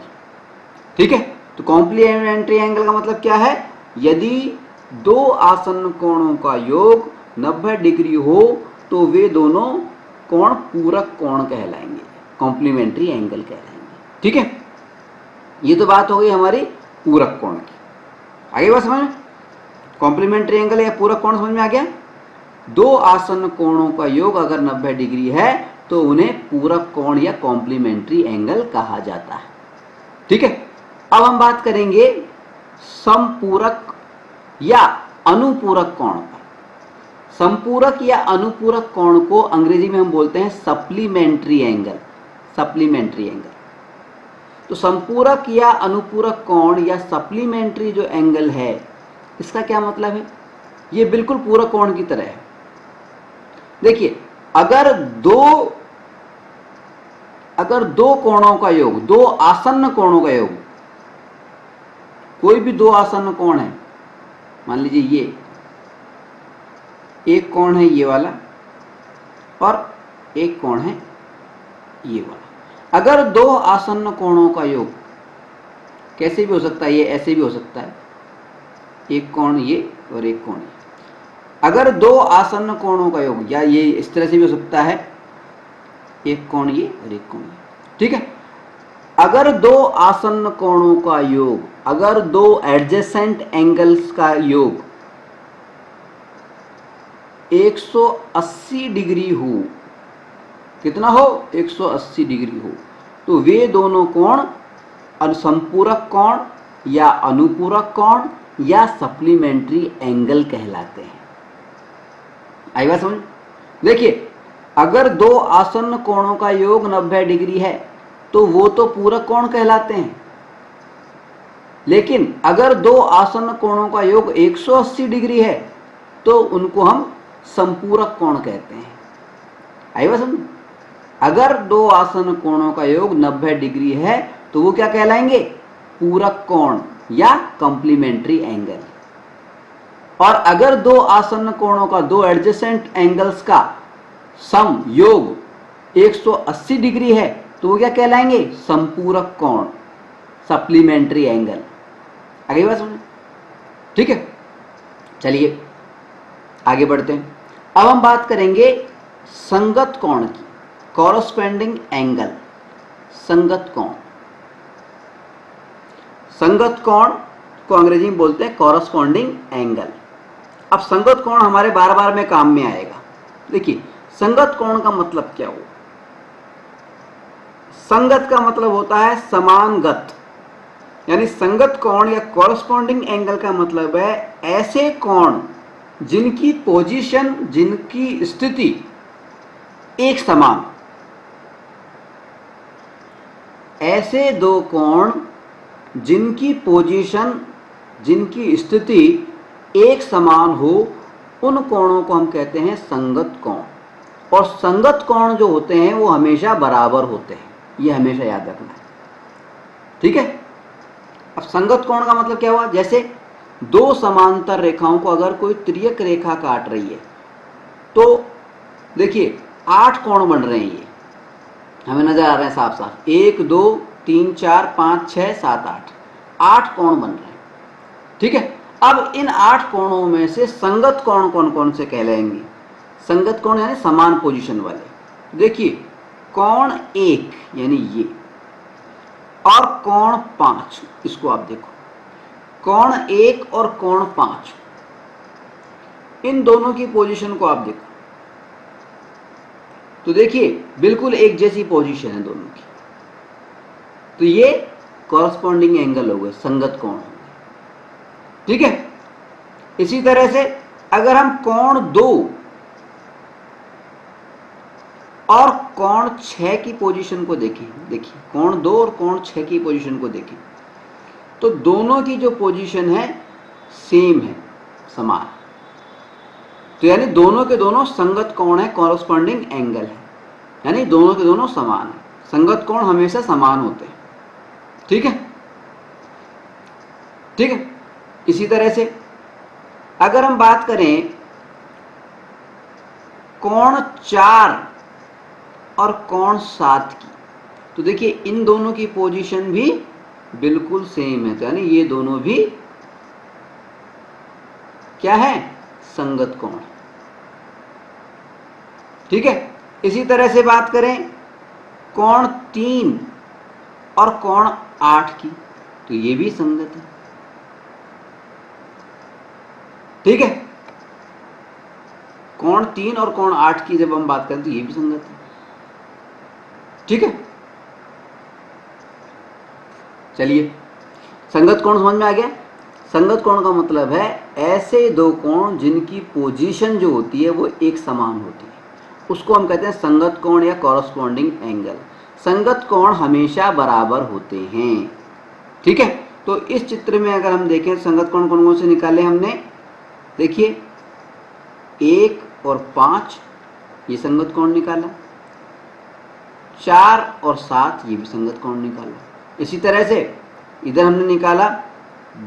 ठीक है, तो कॉम्प्लीमेंट्री एंगल का मतलब क्या है? यदि दो आसन्न कोणों का योग 90 डिग्री हो तो वे दोनों कोण पूरक कोण कहलाएंगे, कॉम्प्लीमेंट्री एंगल कहलाएंगे। ठीक है, ये तो बात हो गई हमारी पूरक कोण की। आगे बात समझ में? कॉम्प्लीमेंट्री एंगल या पूरक कोण समझ में आ गया? दो आसन्न कोणों का योग अगर 90 डिग्री है तो उन्हें पूरक कोण या कॉम्प्लीमेंट्री एंगल कहा जाता है। ठीक है, अब हम बात करेंगे समपूरक या अनुपूरक कोण पर। समपूरक या अनुपूरक कोण को अंग्रेजी में हम बोलते हैं सप्लीमेंट्री एंगल, सप्लीमेंट्री एंगल। तो संपूरक या अनुपूरक कोण या सप्लीमेंट्री जो एंगल है, इसका क्या मतलब है? ये बिल्कुल पूरक कोण की तरह है। देखिए, अगर दो कोणों का योग, दो आसन्न कोणों का योग, कोई भी दो आसन्न कोण है, मान लीजिए ये एक कोण है ये वाला और एक कोण है ये वाला। अगर दो आसन्न कोणों का योग कैसे भी हो सकता है, ये ऐसे भी हो सकता है, एक कोण ये और एक कोण ये। अगर दो आसन्न कोणों का योग, या ये इस तरह से भी हो सकता है, एक कोण ये और एक कोण ये। ठीक है, अगर दो आसन्न कोणों का योग, अगर दो एडजेसेंट एंगल्स का योग 180 डिग्री हो, कितना हो? 180 डिग्री हो, तो वे दोनों कोण संपूरक कोण या अनुपूरक कोण या सप्लीमेंट्री एंगल कहलाते हैं। आई बात समझ? देखिए, अगर दो आसन्न कोणों का योग 90 डिग्री है तो वो तो पूरक कोण कहलाते हैं, लेकिन अगर दो आसन्न कोणों का योग 180 डिग्री है तो उनको हम संपूरक कोण कहते हैं। आई बात समझ? अगर दो आसन्न कोणों का योग 90 डिग्री है तो वो क्या कहलाएंगे? पूरक कोण या कॉम्प्लीमेंट्री एंगल। और अगर दो आसन्न कोणों का, दो एडजेसेंट एंगल्स का सम योग 180 डिग्री है तो वो क्या कहलाएंगे? संपूरक कोण, सप्लीमेंट्री एंगल। आगे बात समझे? ठीक है, चलिए आगे बढ़ते हैं। अब हम बात करेंगे संगत कोण की, कॉरस्पॉन्डिंग एंगल। संगत कोण, संगत कोण को अंग्रेजी में बोलते हैं कॉरस्पॉन्डिंग एंगल। अब संगत कोण हमारे बार बार में काम में आएगा। देखिए संगत कोण का मतलब क्या हो? संगत का मतलब होता है समानगत, यानी संगत कोण या कॉरस्पॉन्डिंग एंगल का मतलब है ऐसे कोण जिनकी पोजीशन, जिनकी स्थिति एक समान। ऐसे दो कोण जिनकी पोजीशन, जिनकी स्थिति एक समान हो, उन कोणों को हम कहते हैं संगत कोण। और संगत कोण जो होते हैं वो हमेशा बराबर होते हैं, ये हमेशा याद रखना है। ठीक है, अब संगत कोण का मतलब क्या हुआ? जैसे दो समांतर रेखाओं को अगर कोई तिर्यक रेखा काट रही है तो देखिए 8 कोण बन रहे हैं, ये हमें नजर आ रहे हैं साफ साफ। 1 2 3 4 5 6 7 8 कोण बन रहे हैं। ठीक है, अब इन 8 कोणों में से संगत कोण कौन कौन से कहलाएंगे? संगत कोण यानी समान पोजीशन वाले। देखिए कोण 1 यानी ये, और कोण 5, इसको आप देखो, कोण 1 और कोण 5, इन दोनों की पोजीशन को आप देखो तो देखिए बिल्कुल एक जैसी पोजीशन है दोनों की, तो ये कॉरस्पॉन्डिंग एंगल हो गए, संगत कोण हो गए। ठीक है, इसी तरह से अगर हम कोण 2 और कोण 6 की पोजीशन को देखें, देखिए कोण 2 और कोण 6 की पोजीशन को देखें तो दोनों की जो पोजीशन है सेम है, समान। तो यानी दोनों के दोनों संगत कोण है, कॉरस्पॉन्डिंग एंगल है, यानी दोनों के दोनों समान है। संगत कोण हमेशा समान होते हैं। ठीक है, ठीक है। इसी तरह से अगर हम बात करें कोण 4 और कोण 7 की, तो देखिए इन दोनों की पोजीशन भी बिल्कुल सेम है, तो यानी ये दोनों भी क्या है? संगत कोण। ठीक है, इसी तरह से बात करें कोण 3 और कोण 8 की, तो ये भी संगत है। ठीक है, कोण 3 और कोण 8 की जब हम बात करें तो ये भी संगत है। ठीक है, चलिए संगत कोण समझ में आ गया। संगत कोण का मतलब है ऐसे दो कोण जिनकी पोजीशन जो होती है वो एक समान होती है, उसको हम कहते हैं संगत कोण या कॉरस्पॉन्डिंग एंगल। संगत कोण हमेशा बराबर होते हैं। ठीक है, तो इस चित्र में अगर हम देखें संगत कोण कौन कौन से निकाले हमने, देखिए 1 और 5 ये संगत कोण निकाला, 4 और 7 ये भी संगत कोण निकाला। इसी तरह से इधर हमने निकाला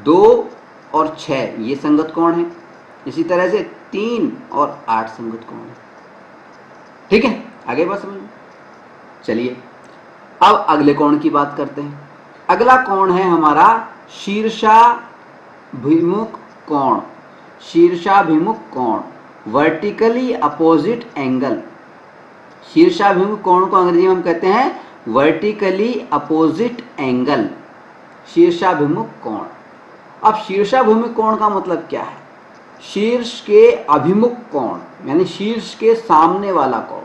2 और 6 ये संगत कोण है। इसी तरह से 3 और 8 संगत कोण है। ठीक है, आगे बात समझ। चलिए अब अगले कोण की बात करते हैं। अगला कोण है हमारा शीर्षाभिमुख कोण। शीर्षाभिमुख कोण, वर्टिकली अपोजिट एंगल। शीर्षाभिमुख कोण को अंग्रेजी में हम कहते हैं वर्टिकली अपोजिट एंगल, शीर्षाभिमुख कोण। अब शीर्षाभिमुख कोण का मतलब क्या है? शीर्ष के अभिमुख कोण, यानी शीर्ष के सामने वाला कोण।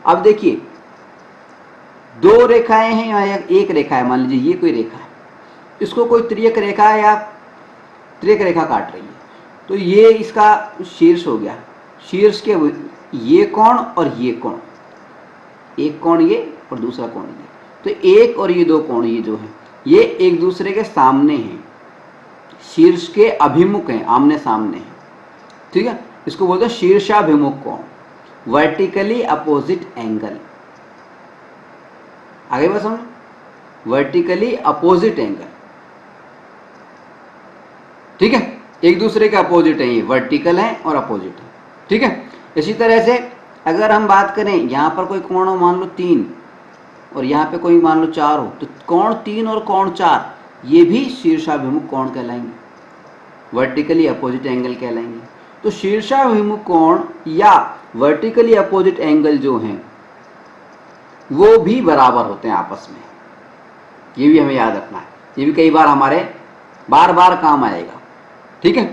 अब देखिए दो रेखाएं हैं या एक रेखा है, मान लीजिए ये कोई रेखा है, इसको कोई त्रियक रेखा या त्रियक रेखा काट रही है, तो ये इसका शीर्ष हो गया। शीर्ष के ये कोण और ये कोण, एक कोण ये और दूसरा कोण ये, तो एक और ये दो कोण ये जो है ये एक दूसरे के सामने हैं, शीर्ष के अभिमुख हैं, आमने सामने हैं। ठीक है, इसको बोलते हैं शीर्षाभिमुख कोण, वर्टिकली अपोजिट एंगल। आगे बात समझ, वर्टिकली अपोजिट एंगल। ठीक है, एक दूसरे के अपोजिट है, ये वर्टिकल है और अपोजिट है, ठीक है। इसी तरह से अगर हम बात करें, यहाँ पर कोई कोण हो मान लो 3 और यहाँ पे कोई मान लो 4 हो, तो कोण 3 और कोण 4 ये भी शीर्षाभिमुख कोण कहलाएंगे, वर्टिकली अपोजिट एंगल कहलाएंगे। तो शीर्षाभिमुख कोण या वर्टिकली अपोजिट एंगल जो हैं वो भी बराबर होते हैं आपस में, ये भी हमें याद रखना है, ये भी कई बार हमारे बार बार काम आएगा, ठीक है।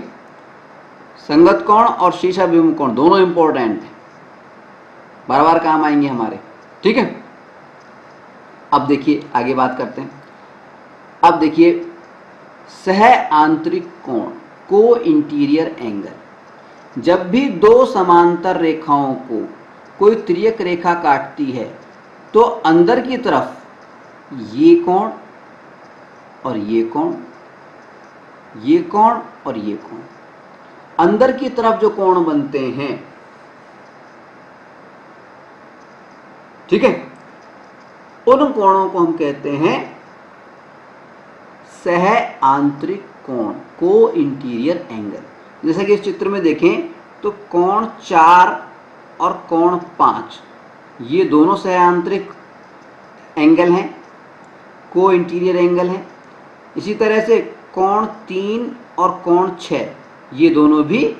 संगत कोण और शीर्षाभिमुख कोण दोनों इंपॉर्टेंट हैं, बार बार काम आएंगे हमारे, ठीक है। अब देखिए आगे बात करते हैं। अब देखिए सह आंतरिक कोण, को इंटीरियर एंगल। जब भी दो समांतर रेखाओं को कोई तिर्यक रेखा काटती है तो अंदर की तरफ ये कोण और ये कोण, ये कोण और ये कोण, अंदर की तरफ जो कोण बनते हैं, ठीक है, उन कोणों को हम कहते हैं सह आंतरिक कोण, को इंटीरियर एंगल। जैसा कि इस चित्र में देखें तो कोण 4 और कोण 5 ये दोनों सह आंतरिक एंगल हैं, को इंटीरियर एंगल हैं। इसी तरह से कोण 3 और कोण 6 ये दोनों भी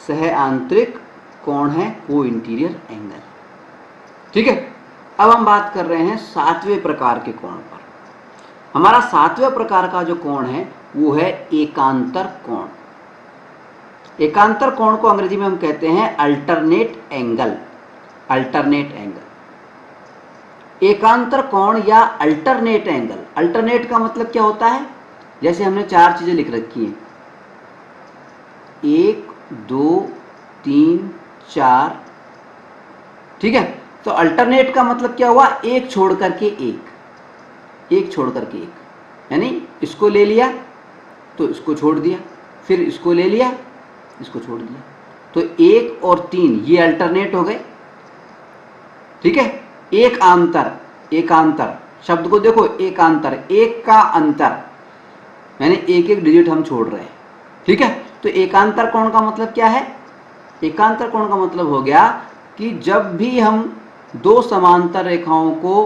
सह आंतरिक कोण हैं, को इंटीरियर एंगल, ठीक है। अब हम बात कर रहे हैं 7वें प्रकार के कोण पर। हमारा 7वें प्रकार का जो कोण है वो है एकांतर कोण। एकांतर कोण को अंग्रेजी में हम कहते हैं अल्टरनेट एंगल, अल्टरनेट एंगल। एकांतर कोण या अल्टरनेट एंगल, अल्टरनेट का मतलब क्या होता है, जैसे हमने 4 चीजें लिख रखी हैं, 1 2 3 4, ठीक है। तो अल्टरनेट का मतलब क्या हुआ, एक छोड़ करके एक, एक छोड़ करके एक, यानी इसको ले लिया तो इसको छोड़ दिया, फिर इसको ले लिया इसको छोड़ दिया, तो 1 और 3 ये अल्टरनेट हो गए, ठीक है। एक आंतर, एकांतर शब्द को देखो, एकांतर, एक का अंतर, यानी एक एक डिजिट हम छोड़ रहे हैं, ठीक है। तो एकांतर कोण का मतलब क्या है, एकांतर कोण का मतलब हो गया कि जब भी हम दो समांतर रेखाओं को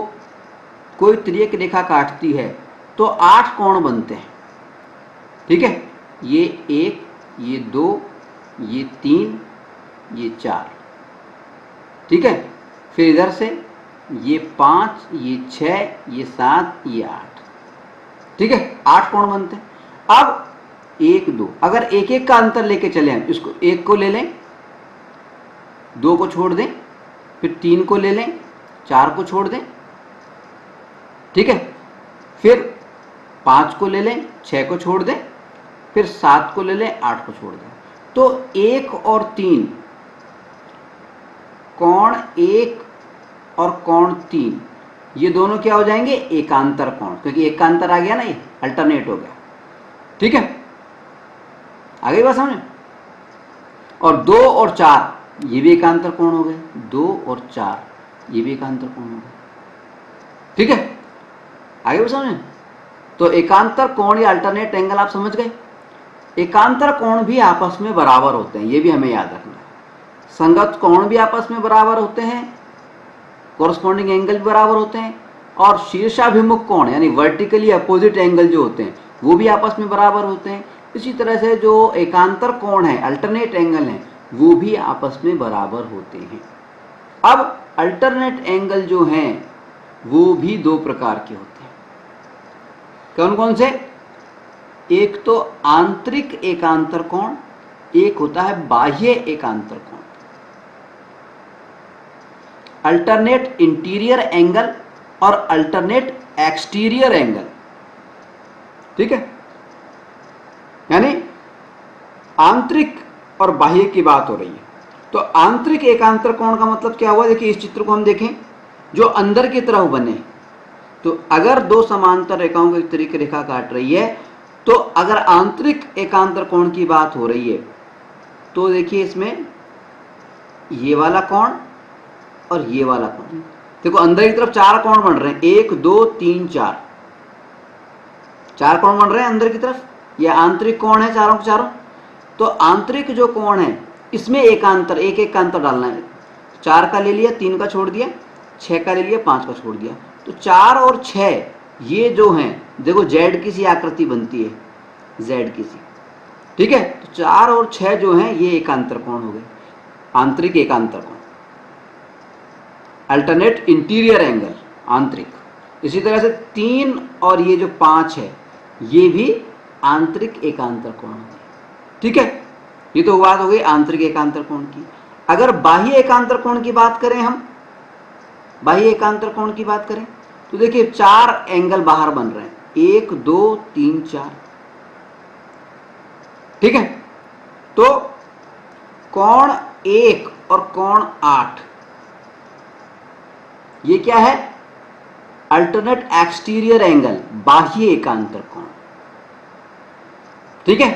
कोई तिर्यक रेखा काटती है तो 8 कोण बनते हैं, ठीक है। ये 1, ये 2, ये 3, ये 4, ठीक है। फिर इधर से ये 5, ये 6, ये 7, ये 8, ठीक है, 8 कोण बनते हैं। अब 1 2, अगर एक एक का अंतर लेके चले हम, इसको 1 को ले लें, 2 को छोड़ दें, फिर 3 को ले लें, 4 को छोड़ दें, ठीक है, फिर 5 को ले लें, 6 को छोड़ दें, फिर 7 को ले लें, 8 को छोड़ दें, तो 1 और 3 कोण 1 और कोण 3 ये दोनों क्या हो जाएंगे, एकांतर कोण, क्योंकि एक का अंतर आ गया ना, ये अल्टरनेट हो गया, ठीक है। आगे बात समझे। और 2 और 4 ये भी एकांतर कोण हो गए, 2 और 4 ये भी एकांतर कोण हो गए, ठीक है। आगे भी समझे। तो एकांतर कोण या अल्टरनेट एंगल आप समझ गए। एकांतर कोण भी आपस में बराबर होते हैं, ये भी हमें याद रखना है। संगत कोण भी आपस में बराबर होते हैं, कोरस्पॉन्डिंग एंगल भी बराबर होते हैं, और शीर्षाभिमुख कोण यानी वर्टिकली अपोजिट एंगल जो होते हैं वो भी आपस में बराबर होते हैं। इसी तरह से जो एकांतर कोण है, अल्टरनेट एंगल है, वो भी आपस में बराबर होते हैं। अब अल्टरनेट एंगल जो हैं वो भी 2 प्रकार के होते हैं। कौन कौन से, एक तो आंतरिक एकांतर कोण, एक होता है बाह्य एकांतर कोण। अल्टरनेट इंटीरियर एंगल और अल्टरनेट एक्सटीरियर एंगल, ठीक है। यानी आंतरिक और बाह्य की बात हो रही है। तो आंतरिक एकांतर कोण का मतलब क्या हुआ, देखिए इस चित्र को हम देखें, जो अंदर की तरफ बने, तो अगर दो समांतर रेखाओं को एक तिर्यक रेखा काट रही है, तो अगर आंतरिक एकांतर कोण की बात हो रही है तो देखिए इसमें ये वाला कोण और ये वाला कोण, देखो अंदर की तरफ 4 कोण बन रहे हैं, 1 2 3 4, 4 कोण बन रहे हैं अंदर की तरफ, ये आंतरिक कोण है चारों के चारों। तो आंतरिक जो कोण है इसमें एकांतर एक एक का अंतर डालना है। 4 का ले लिया, 3 का छोड़ दिया, 6 का ले लिया, 5 का छोड़ दिया। तो 4 और 6 ये जो हैं, देखो जेड की सी आकृति बनती है, जेड की सी, ठीक है। तो 4 और 6 जो हैं ये एकांतर कोण हो गए, आंतरिक एकांतर कोण, अल्टरनेट इंटीरियर एंगल, आंतरिक। इसी तरह से 3 और ये जो 5 है ये भी आंतरिक एकांतर कोण हो गए, ठीक है। ये तो बात हो गई आंतरिक एकांतर कोण की। अगर बाह्य एकांतर कोण की बात करें, हम बाह्य एकांतर कोण की बात करें तो देखिए 4 एंगल बाहर बन रहे हैं, 1 2 3 4, ठीक है। तो कोण 1 और कोण 8 ये क्या है, अल्टरनेट एक्सटीरियर एंगल, बाह्य एकांतर कोण, ठीक है।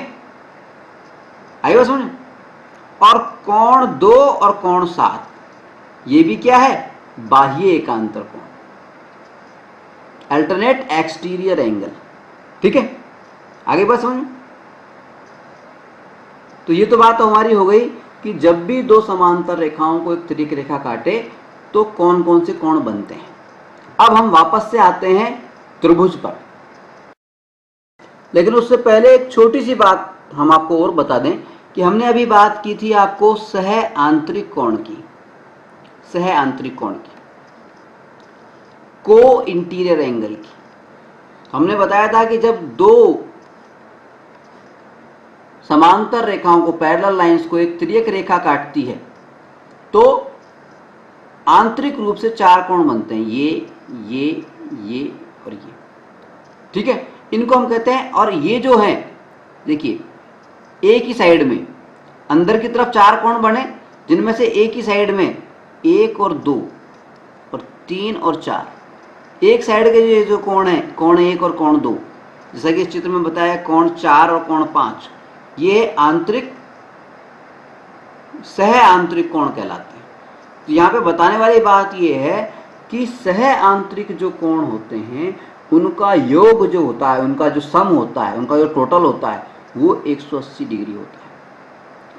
आई बात समझ। और कोण 2 और कोण 7 ये भी क्या है, बाह्य एकांतर कोण, अल्टरनेट एक्सटीरियर एंगल, ठीक है। आगे बात समझ। तो ये तो बात हमारी हो गई कि जब भी दो समांतर रेखाओं को एक तिर्यक रेखा काटे तो कौन कौन से कोण बनते हैं। अब हम वापस से आते हैं त्रिभुज पर, लेकिन उससे पहले एक छोटी सी बात हम आपको और बता दें कि हमने अभी बात की थी आपको सह आंतरिक कोण की, सह आंतरिक कोण की, को इंटीरियर एंगल की। हमने बताया था कि जब दो समांतर रेखाओं को, पैरेलल लाइंस को एक तिर्यक रेखा काटती है तो आंतरिक रूप से 4 कोण बनते हैं, ये और ये, ठीक है। इनको हम कहते हैं, और ये जो है देखिए एक ही साइड में अंदर की तरफ 4 कोण बने, जिनमें से एक ही साइड में 1 और 2 और 3 और 4, एक साइड के ये जो कोण है, कोण 1 और कोण 2, जैसा कि इस चित्र में बताया कोण 4 और कोण 5, ये आंतरिक सह आंतरिक कोण कहलाते हैं। तो यहाँ पे बताने वाली बात ये है कि सह आंतरिक जो कोण होते हैं उनका योग जो होता है, उनका जो सम होता है, उनका जो टोटल होता है वो 180 डिग्री होता है।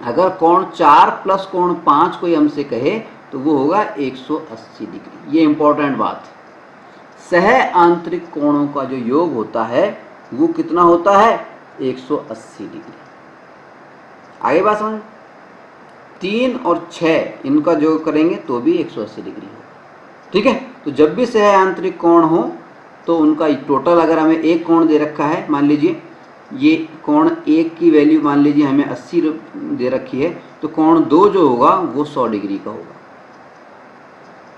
अगर कोण 4 प्लस कोण 5 कोई हमसे कहे तो वो होगा 180 डिग्री। ये इंपॉर्टेंट बात है। सह आंतरिक कोणों का जो योग होता है वो कितना होता है, 180 डिग्री। आगे बात समझ। 3 और 6 इनका जो करेंगे तो भी 180 डिग्री हो, ठीक है। तो जब भी सह आंतरिक कोण हो तो उनका टोटल, अगर हमें एक कोण दे रखा है, मान लीजिए ये कोण 1 की वैल्यू मान लीजिए हमें 80 दे रखी है, तो कोण 2 जो होगा वो 100 डिग्री का होगा।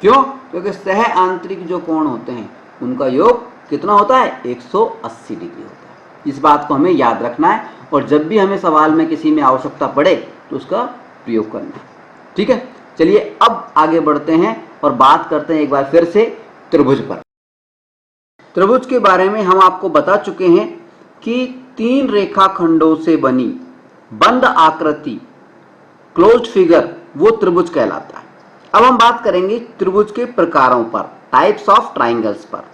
क्यों? क्योंकि सह आंतरिक जो कोण होते हैं उनका योग कितना होता है, 180 डिग्री होता है। इस बात को हमें याद रखना है, और जब भी हमें सवाल में किसी में आवश्यकता पड़े तो उसका प्रयोग करना है, ठीक है। चलिए अब आगे बढ़ते हैं और बात करते हैं एक बार फिर से त्रिभुज पर। त्रिभुज के बारे में हम आपको बता चुके हैं कि 3 रेखाखंडों से बनी बंद आकृति, क्लोज्ड फिगर, वो त्रिभुज कहलाता है। अब हम बात करेंगे त्रिभुज के प्रकारों पर, टाइप्स ऑफ ट्राइंगल्स पर।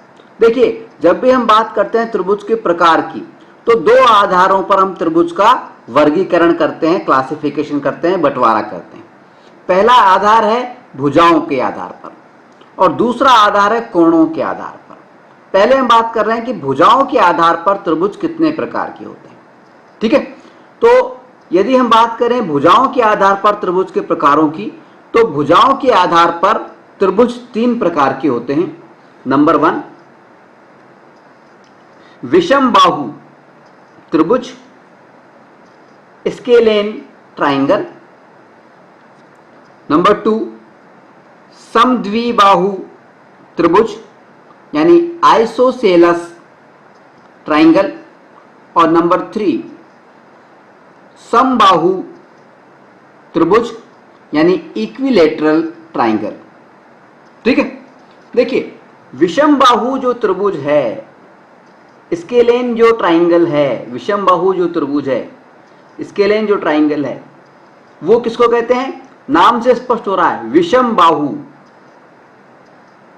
देखिए जब भी हम बात करते हैं त्रिभुज के प्रकार की तो 2 आधारों पर हम त्रिभुज का वर्गीकरण करते हैं, क्लासिफिकेशन करते हैं, बंटवारा करते हैं। पहला आधार है भुजाओं के आधार पर और दूसरा आधार है कोणों के आधार पर। पहले हम बात कर रहे हैं कि भुजाओं के आधार पर त्रिभुज कितने प्रकार के होते हैं, ठीक है। तो यदि हम बात करें भुजाओं के आधार पर त्रिभुज के प्रकारों की, तो भुजाओं के आधार पर त्रिभुज 3 प्रकार के होते हैं। नंबर 1 विषम बाहु त्रिभुज, स्केलेन ट्राइंगल। नंबर 2 समद्विबाहु त्रिभुज यानी आइसोसेलस ट्राइंगल। और नंबर 3 समबाहु त्रिभुज यानी इक्विलेटरल ट्राइंगल, ठीक है। देखिए विषम बाहु जो त्रिभुज है, स्केलेन जो ट्राइंगल है, विषम बाहु जो त्रिभुज है, स्केलेन जो ट्राइंगल है, वो किसको कहते हैं? नाम से स्पष्ट हो रहा है, विषम बाहु।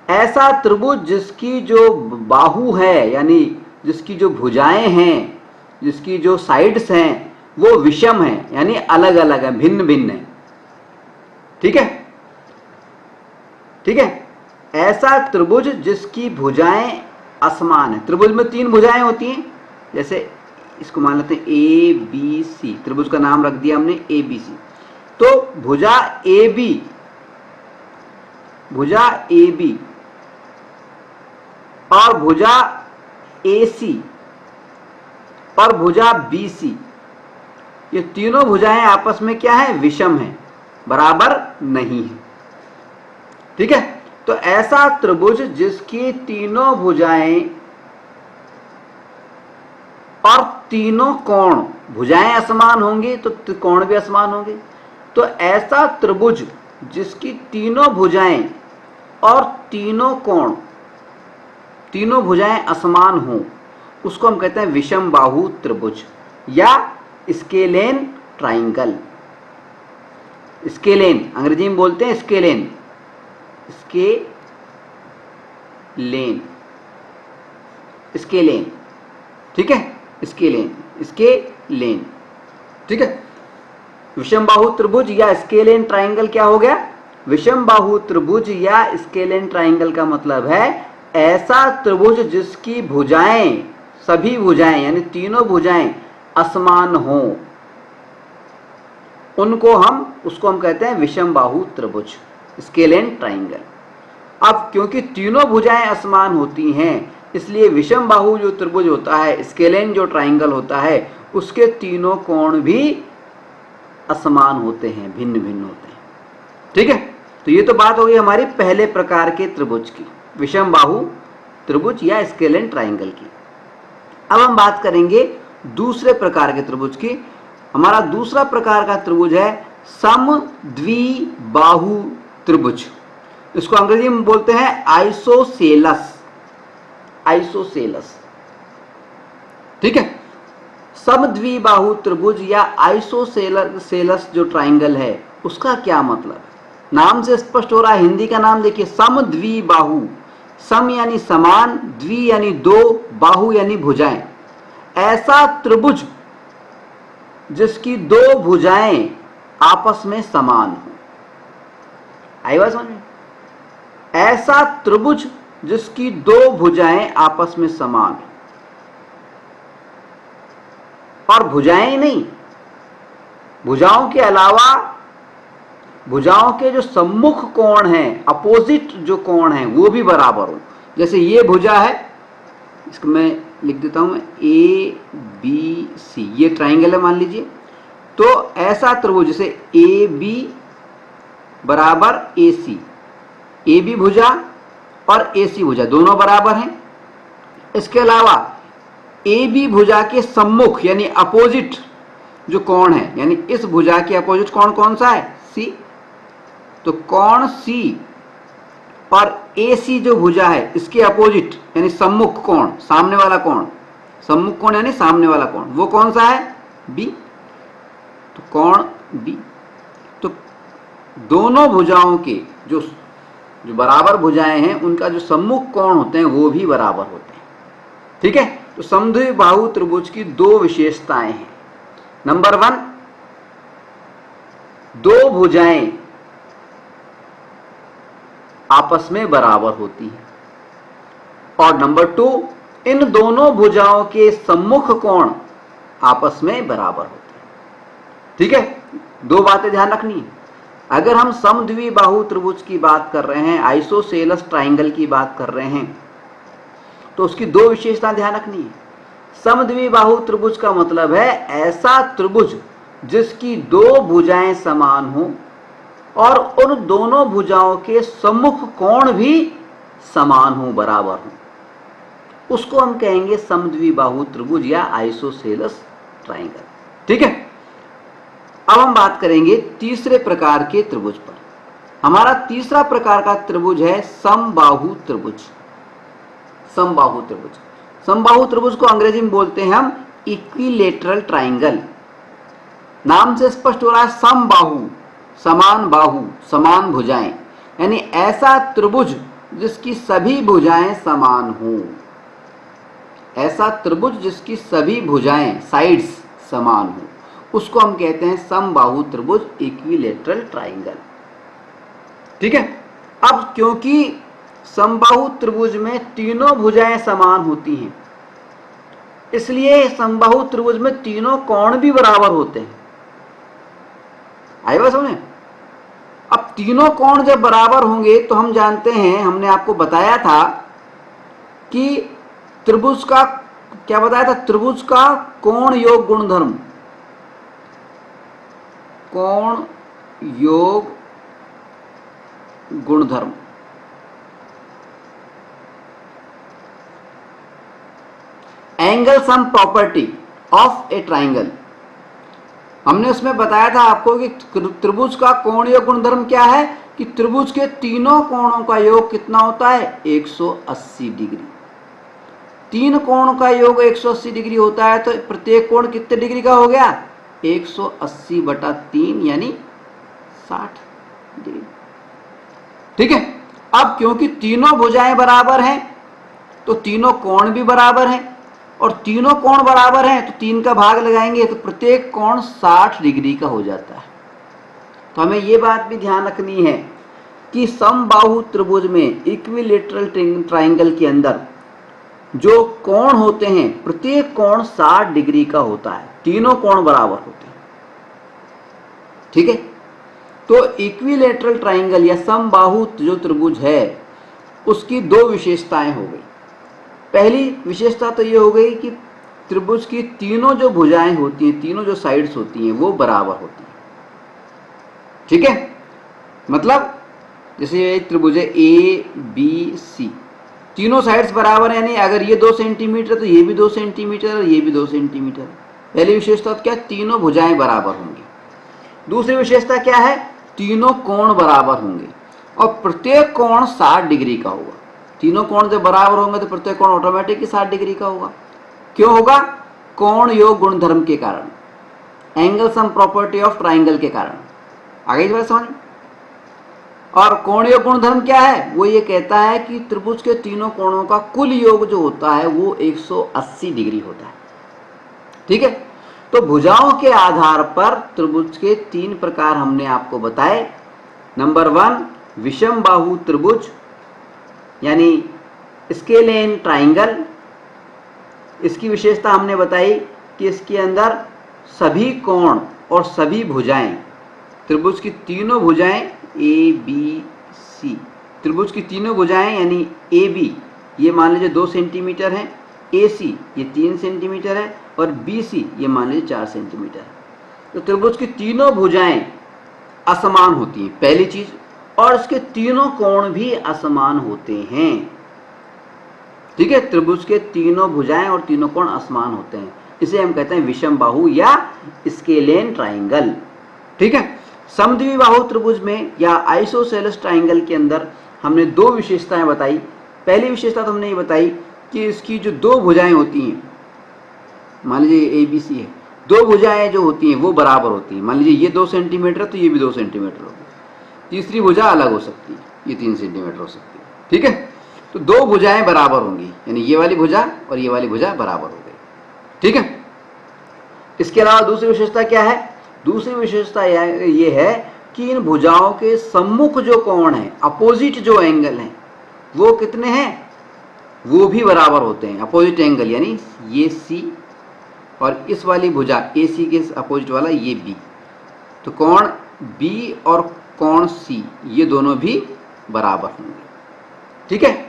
ऐसा त्रिभुज जिसकी जो बाहु है, यानी जिसकी जो भुजाएं हैं, जिसकी जो साइड्स हैं, वो विषम है, यानी अलग अलग है, भिन्न भिन्न है। ठीक है, ठीक है। ऐसा त्रिभुज जिसकी भुजाएं असमान है। त्रिभुज में 3 भुजाएं होती हैं, जैसे इसको मान लेते हैं ए बी सी, त्रिभुज का नाम रख दिया हमने ए बी सी। तो भुजा ए बी और भुजा ए सी और भुजा बी सी, ये तीनों भुजाएं आपस में क्या है? विषम है, बराबर नहीं है। ठीक है, तो ऐसा त्रिभुज जिसकी तीनों भुजाएं और तीनों कोण, भुजाएं असमान होंगी तो कोण भी असमान होंगे। तो ऐसा त्रिभुज जिसकी तीनों भुजाएं और तीनों कोण, तीनों भुजाएं असमान हो, उसको हम कहते हैं विषम बाहु त्रिभुज या स्केलेन ट्राइंगल। स्केलेन अंग्रेजी में बोलते हैं स्केलेन, स्केलेन, ठीक है, स्केलेन, ठीक है। विषम बाहु त्रिभुज या स्केलेन ट्राइंगल क्या हो गया? विषम बाहु त्रिभुज या स्केलेन ट्राइंगल का मतलब है ऐसा त्रिभुज जिसकी भुजाएं, सभी भुजाएं यानी तीनों भुजाएं असमान हो, उसको हम कहते हैं विषम बाहु त्रिभुज, स्केलेन ट्राइंगल। अब क्योंकि तीनों भुजाएं असमान होती हैं, इसलिए विषम बाहु जो त्रिभुज होता है, स्केलेन जो ट्राइंगल होता है, उसके तीनों कोण भी असमान होते हैं, भिन्न भिन्न होते हैं। ठीक है, तो ये तो बात हो गई हमारी पहले प्रकार के त्रिभुज की, विषम बाहु त्रिभुज या स्केलेन ट्राइंगल की। अब हम बात करेंगे दूसरे प्रकार के त्रिभुज की। हमारा दूसरा प्रकार का त्रिभुज है समद्विबाहु त्रिभुज। इसको अंग्रेजी में बोलते हैं आइसोसेलस, ठीक है। समद्विबाहु त्रिभुज या आइसोसेलस जो ट्राइंगल है, उसका क्या मतलब है? नाम से स्पष्ट हो रहा है, हिंदी का नाम देखिए, समद्विबाहु। सम यानी समान, द्वि यानी दो, बाहु यानी भुजाएं। ऐसा त्रिभुज जिसकी दो भुजाएं आपस में समान हो। आई बात समझ में? ऐसा त्रिभुज जिसकी दो भुजाएं आपस में समान हो, और भुजाएं ही नहीं, भुजाओं के अलावा भुजाओं के जो सम्मुख कोण हैं, अपोजिट जो कोण हैं, वो भी बराबर हो। जैसे ये भुजा है, इसको मैं लिख देता हूं, मैं ए बी सी, ये ट्राइंगल है मान लीजिए। तो ऐसा त्रिभुज जैसे ए बी बराबर ए सी, ए बी भुजा और ए सी भुजा दोनों बराबर हैं। इसके अलावा ए बी भुजा के सम्मुख यानी अपोजिट जो कोण है, यानी इस भुजा के अपोजिट कोण कौन सा है? सी। तो कोण सी और ए सी जो भुजा है, इसके अपोजिट यानी सम्मुख कोण, सामने वाला कोण, सम्मुख कोण यानी सामने वाला कोण, वो कौन सा है? बी। तो कोण बी। तो दोनों भुजाओं के जो बराबर भुजाएं हैं, उनका जो सम्मुख कोण होते हैं वो भी बराबर होते हैं। ठीक है, तो समद्विबाहु त्रिभुज की दो विशेषताएं हैं। नंबर 1, दो भुजाएं आपस में बराबर होती हैं, और नंबर 2, इन दोनों भुजाओं के सम्मुख कोण आपस में बराबर होते हैं। ठीक है, दो बातें ध्यान रखनी है। अगर हम समद्विबाहु त्रिभुज की बात कर रहे हैं, आइसोसेलस ट्राइंगल की बात कर रहे हैं, तो उसकी दो विशेषता ध्यान रखनी है। समद्विबाहु त्रिभुज का मतलब है ऐसा त्रिभुज जिसकी दो भुजाएं समान हो और उन दोनों भुजाओं के सम्मुख कोण भी समान हो, बराबर हो, उसको हम कहेंगे समद्विबाहु त्रिभुज या आइसोसेलस ट्राइंगल। ठीक है, अब हम बात करेंगे तीसरे प्रकार के त्रिभुज पर। हमारा तीसरा प्रकार का त्रिभुज है समबाहु त्रिभुज। समबाहु त्रिभुज, समबाहु त्रिभुज को अंग्रेजी में बोलते हैं हम इक्विलेटरल ट्राइंगल। नाम से स्पष्ट हो रहा है, समबाहु, समान बाहु, समान भुजाएं, यानी ऐसा त्रिभुज जिसकी सभी भुजाएं समान हो। ऐसा त्रिभुज जिसकी सभी भुजाएं, साइड्स, समान हो, उसको हम कहते हैं समबाहु त्रिभुज, इक्विलेटरल ट्राइंगल। ठीक है। अब क्योंकि समबाहु त्रिभुज में तीनों भुजाएं समान होती हैं, इसलिए समबाहु त्रिभुज में तीनों कोण भी बराबर होते हैं। आई बात समझे? अब तीनों कोण जब बराबर होंगे तो हम जानते हैं, हमने आपको बताया था कि त्रिभुज का क्या बताया था, त्रिभुज का कोण योग गुणधर्म, कोण योग गुणधर्म, angle sum property of A triangle. हमने उसमें बताया था आपको कि त्रिभुज का कोणीय गुणधर्म क्या है कि त्रिभुज के तीनों कोणों का योग कितना होता है, 180 डिग्री। तीन कोण का योग 180 डिग्री होता है, तो प्रत्येक कोण कितने डिग्री का हो गया, 180/3 यानी 60 डिग्री। ठीक है। अब क्योंकि तीनों भुजाएं बराबर हैं तो तीनों कोण भी बराबर हैं, और तीनों कोण बराबर हैं तो 3 का भाग लगाएंगे तो प्रत्येक कोण 60 डिग्री का हो जाता है। तो हमें ये बात भी ध्यान रखनी है कि समबाहु त्रिभुज में, इक्विलेटरल ट्राइंगल के अंदर जो कोण होते हैं प्रत्येक कोण 60 डिग्री का होता है, तीनों कोण बराबर होते हैं। ठीक है। तो इक्विलेटरल ट्राइंगल या समबाहु जो त्रिभुज है उसकी दो विशेषताएं हो गई। पहली विशेषता तो ये हो गई कि त्रिभुज की तीनों जो भुजाएं होती हैं, तीनों जो साइड्स होती हैं वो बराबर होती हैं। ठीक है। मतलब जैसे एक त्रिभुज है ABC, तीनों साइड्स बराबर है, यानी अगर ये 2 सेंटीमीटर तो ये भी 2 सेंटीमीटर और ये भी 2 सेंटीमीटर। पहली विशेषता तो क्या, तीनों भुजाएं बराबर होंगी। दूसरी विशेषता क्या है, तीनों कोण बराबर होंगे और प्रत्येक कोण 60 डिग्री का होगा। तीनों कोण जब बराबर होंगे तो प्रत्येक कोण ऑटोमेटिक 60 डिग्री का होगा। क्यों होगा, कोण योग गुणधर्म के कारण, angle sum property of triangle के कारण। आगे इस बात समझ। और कोण योग गुणधर्म क्या है, वो ये कहता है कि त्रिभुज के तीनों कोणों का कुल योग जो होता है वो 180 डिग्री होता है। ठीक है। तो भुजाओं के आधार पर त्रिभुज के 3 प्रकार हमने आपको बताए। नंबर 1 विषम बाहु त्रिभुज यानी स्केलेन ट्राइंगल। इसकी विशेषता हमने बताई कि इसके अंदर सभी कोण और सभी भुजाएं, त्रिभुज की तीनों भुजाएं ABC, त्रिभुज की तीनों भुजाएं यानी AB ये मान लीजिए 2 सेंटीमीटर है, AC ये 3 सेंटीमीटर है और BC ये मान लीजिए 4 सेंटीमीटर है। तो त्रिभुज की तीनों भुजाएं असमान होती हैं, पहली चीज, और इसके तीनों कोण भी असमान होते हैं। ठीक है। त्रिभुज के तीनों भुजाएं और तीनों कोण असमान होते हैं, इसे हम कहते हैं विषम बाहु या स्केलेन ट्राइंगल। ठीक है। समद्विबाहु बाहु त्रिभुज में या आइसोसेलेस ट्राइंगल के अंदर हमने 2 विशेषताएं बताई। पहली विशेषता तो हमने ये बताई कि इसकी जो 2 भुजाएं होती हैं, मान लीजिए ABC है, 2 भुजाएं जो होती हैं वो बराबर होती हैं। मान लीजिए ये 2 सेंटीमीटर तो ये भी 2 सेंटीमीटर होगी। तीसरी भुजा अलग हो सकती है, ये 3 सेंटीमीटर हो सकती है। ठीक है। तो 2 भुजाएं बराबर होंगी, यानी ये वाली भुजा और ये वाली भुजा बराबर हो गई। ठीक है। इसके अलावा दूसरी विशेषता क्या है, दूसरी विशेषता ये है कि इन भुजाओं के सम्मुख जो कोण है, अपोजिट जो एंगल हैं, वो कितने हैं, वो भी बराबर होते हैं। अपोजिट एंगल यानी ये C और इस वाली भुजा AC के अपोजिट वाला ये B, तो कोण B और कोण C ये दोनों भी बराबर होंगे। ठीक है।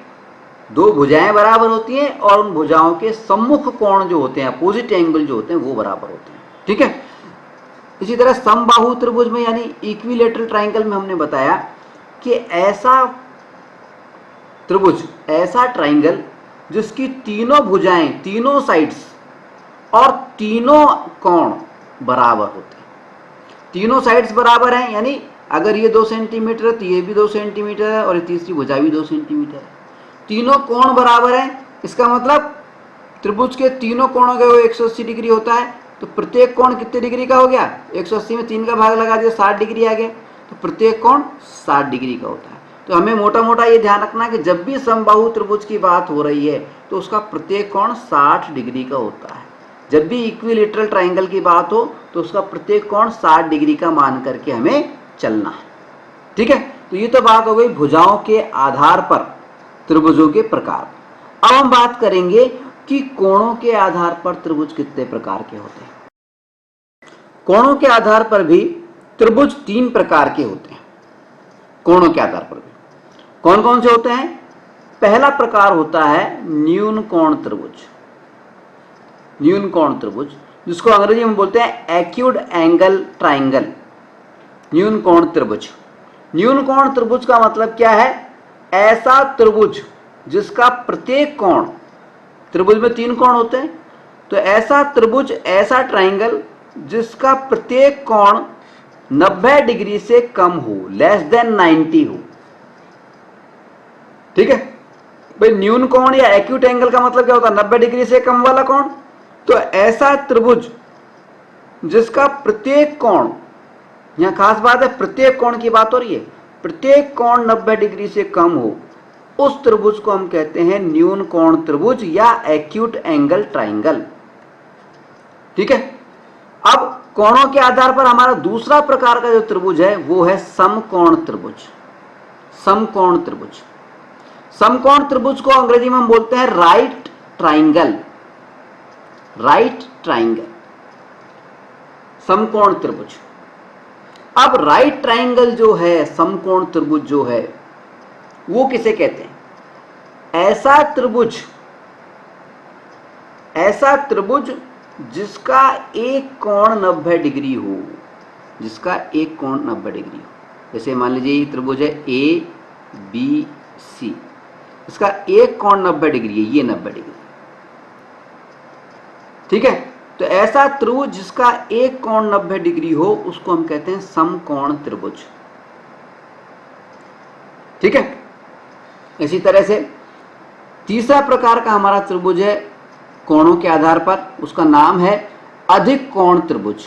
2 भुजाएं बराबर होती हैं और उन भुजाओं के सम्मुख कोण जो होते हैं, अपोजिट एंगल जो होते हैं वो बराबर होते हैं। ठीक है। इसी तरह समबाहु त्रिभुज में यानी इक्विलेटरल ट्राइंगल में हमने बताया कि ऐसा त्रिभुज, ऐसा ट्राइंगल जिसकी तीनों भुजाएं, तीनों साइड्स और तीनों कोण बराबर होते हैं। तीनों साइड्स बराबर हैं, यानी अगर ये 2 सेंटीमीटर है तो ये भी 2 सेंटीमीटर है और ये तीसरी भुजा भी 2 सेंटीमीटर है। तीनों कोण बराबर हैं, इसका मतलब त्रिभुज के तीनों कोणों का 180 डिग्री होता है। तो प्रत्येक कोण कितने डिग्री का हो गया, 180 में 3 का भाग लगा दिया, 60 डिग्री आ गया। तो प्रत्येक कोण 60 डिग्री का होता है। तो हमें मोटा मोटा ये ध्यान रखना है कि जब भी समबाहु त्रिभुज की बात हो रही है तो उसका प्रत्येक कोण 60 डिग्री का होता है। जब भी इक्विलेटरल ट्राइंगल की बात हो तो उसका प्रत्येक कोण 60 डिग्री का मान करके हमें चलना है। ठीक है, तो ये तो बात हो गई भुजाओं के आधार पर त्रिभुजों के प्रकार। अब हम बात करेंगे कि कोणों के आधार पर त्रिभुज कितने प्रकार के होते हैं। कोणों के आधार पर भी त्रिभुज 3 प्रकार के होते हैं। कोणों के आधार पर भी कौन कौन से होते हैं? पहला प्रकार होता है न्यून कोण त्रिभुज। न्यून कोण त्रिभुज, जिसको अंग्रेजी में बोलते हैं एक्यूट एंगल ट्राइंगल। न्यून कोण त्रिभुज। न्यून कोण त्रिभुज का मतलब क्या है? ऐसा त्रिभुज जिसका प्रत्येक कोण, त्रिभुज में 3 कोण होते हैं, तो ऐसा त्रिभुज, ऐसा ट्राइंगल जिसका प्रत्येक कोण 90 डिग्री से कम हो, लेस देन 90 हो। ठीक है भाई, न्यून कोण या एक्यूट एंगल का मतलब क्या होता है? 90 डिग्री से कम वाला कोण। तो ऐसा त्रिभुज जिसका प्रत्येक कोण, यहां खास बात है प्रत्येक कोण की बात हो रही है, प्रत्येक कोण 90 डिग्री से कम हो, उस त्रिभुज को हम कहते हैं न्यून कोण त्रिभुज या एक्यूट एंगल ट्राइंगल। ठीक है, अब कोणों के आधार पर हमारा दूसरा प्रकार का जो त्रिभुज है वो है समकोण त्रिभुज। समकोण त्रिभुज। समकोण त्रिभुज को अंग्रेजी में हम बोलते हैं राइट ट्राइंगल। राइट ट्राइंगल, समकोण त्रिभुज। अब राइट ट्राइंगल जो है, समकोण त्रिभुज जो है, वो किसे कहते हैं? ऐसा त्रिभुज जिसका एक कोण 90 डिग्री हो, जिसका एक कोण 90 डिग्री हो। जैसे मान लीजिए ये त्रिभुज है ए बी सी, इसका एक कोण 90 डिग्री है, ये 90 डिग्री। ठीक है, तो ऐसा त्रिभुज जिसका एक कोण 90 डिग्री हो उसको हम कहते हैं समकोण त्रिभुज। ठीक है, इसी तरह से तीसरा प्रकार का हमारा त्रिभुज है कोणों के आधार पर, उसका नाम है अधिक कोण त्रिभुज,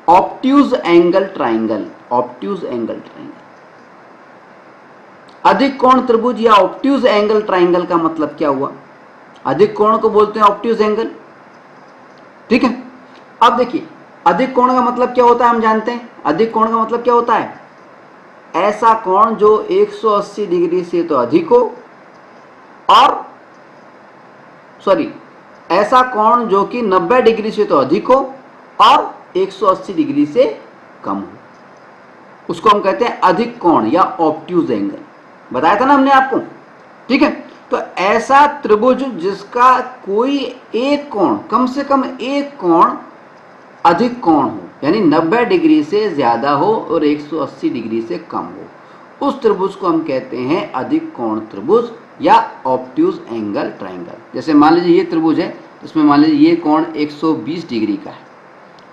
obtuse angle triangle. Obtuse angle triangle, अधिक कोण त्रिभुज या ऑब्ट्यूज एंगल ट्राइंगल का मतलब क्या हुआ? अधिक कोण को बोलते हैं ऑब्ट्यूज एंगल। ठीक है, अब देखिए अधिक कोण का मतलब क्या होता है, हम जानते हैं अधिक कोण का मतलब क्या होता है? ऐसा कोण जो 180 डिग्री से तो अधिक हो, और ऐसा कोण जो कि 90 डिग्री से तो अधिक हो और 180 डिग्री से कम हो, उसको हम कहते हैं अधिक कोण या ऑब्ट्यूज एंगल। बताया था ना हमने आपको। ठीक है, तो ऐसा त्रिभुज जिसका कोई एक कोण, कम से कम एक कोण अधिक कोण हो, यानी 90 डिग्री से ज्यादा हो और 180 डिग्री से कम हो, उस त्रिभुज को हम कहते हैं अधिक कोण त्रिभुज या ऑब्ट्यूज एंगल ट्राइंगल। जैसे मान लीजिए ये त्रिभुज है, इसमें मान लीजिए ये कोण 120 डिग्री का है,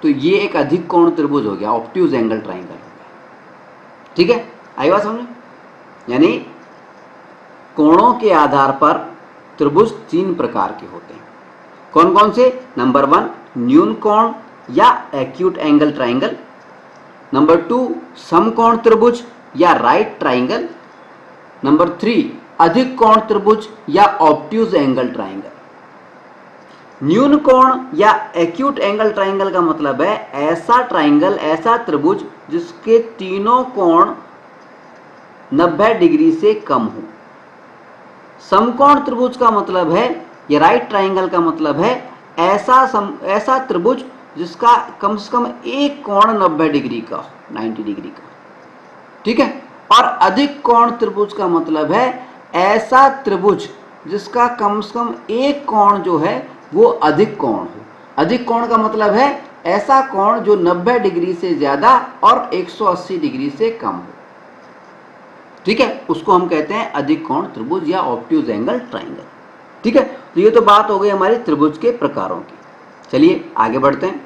तो ये एक अधिक कोण त्रिभुज हो गया, ऑब्ट्यूज एंगल ट्राइंगल हो गया। ठीक है, आई बात समझ? यानी कोणों के आधार पर त्रिभुज 3 प्रकार के होते हैं। कौन कौन से? नंबर 1 न्यून कोण या एक्यूट एंगल ट्राइंगल। नंबर 2 समकोण त्रिभुज या राइट ट्राइंगल। नंबर 3 अधिक कोण त्रिभुज या ऑब्ट्यूज एंगल ट्राइंगल। न्यून कोण या एक्यूट एंगल ट्राइंगल का मतलब है ऐसा ट्राइंगल, ऐसा त्रिभुज जिसके तीनों कोण 90 डिग्री से कम हो। समकोण त्रिभुज का मतलब है, या राइट ट्राइंगल का मतलब है ऐसा त्रिभुज जिसका कम से कम एक कोण 90 डिग्री का हो, 90 डिग्री का। ठीक है, और अधिक कोण त्रिभुज का मतलब है ऐसा त्रिभुज जिसका कम से कम एक कोण जो है वो अधिक कोण हो। अधिक कोण का मतलब है ऐसा कोण जो 90 डिग्री से ज्यादा और 180 डिग्री से कम हो। ठीक है, उसको हम कहते हैं अधिक कोण त्रिभुज या ऑब्ट्यूज एंगल ट्राइंगल। ठीक है, तो ये तो बात हो गई हमारी त्रिभुज के प्रकारों की। चलिए आगे बढ़ते हैं।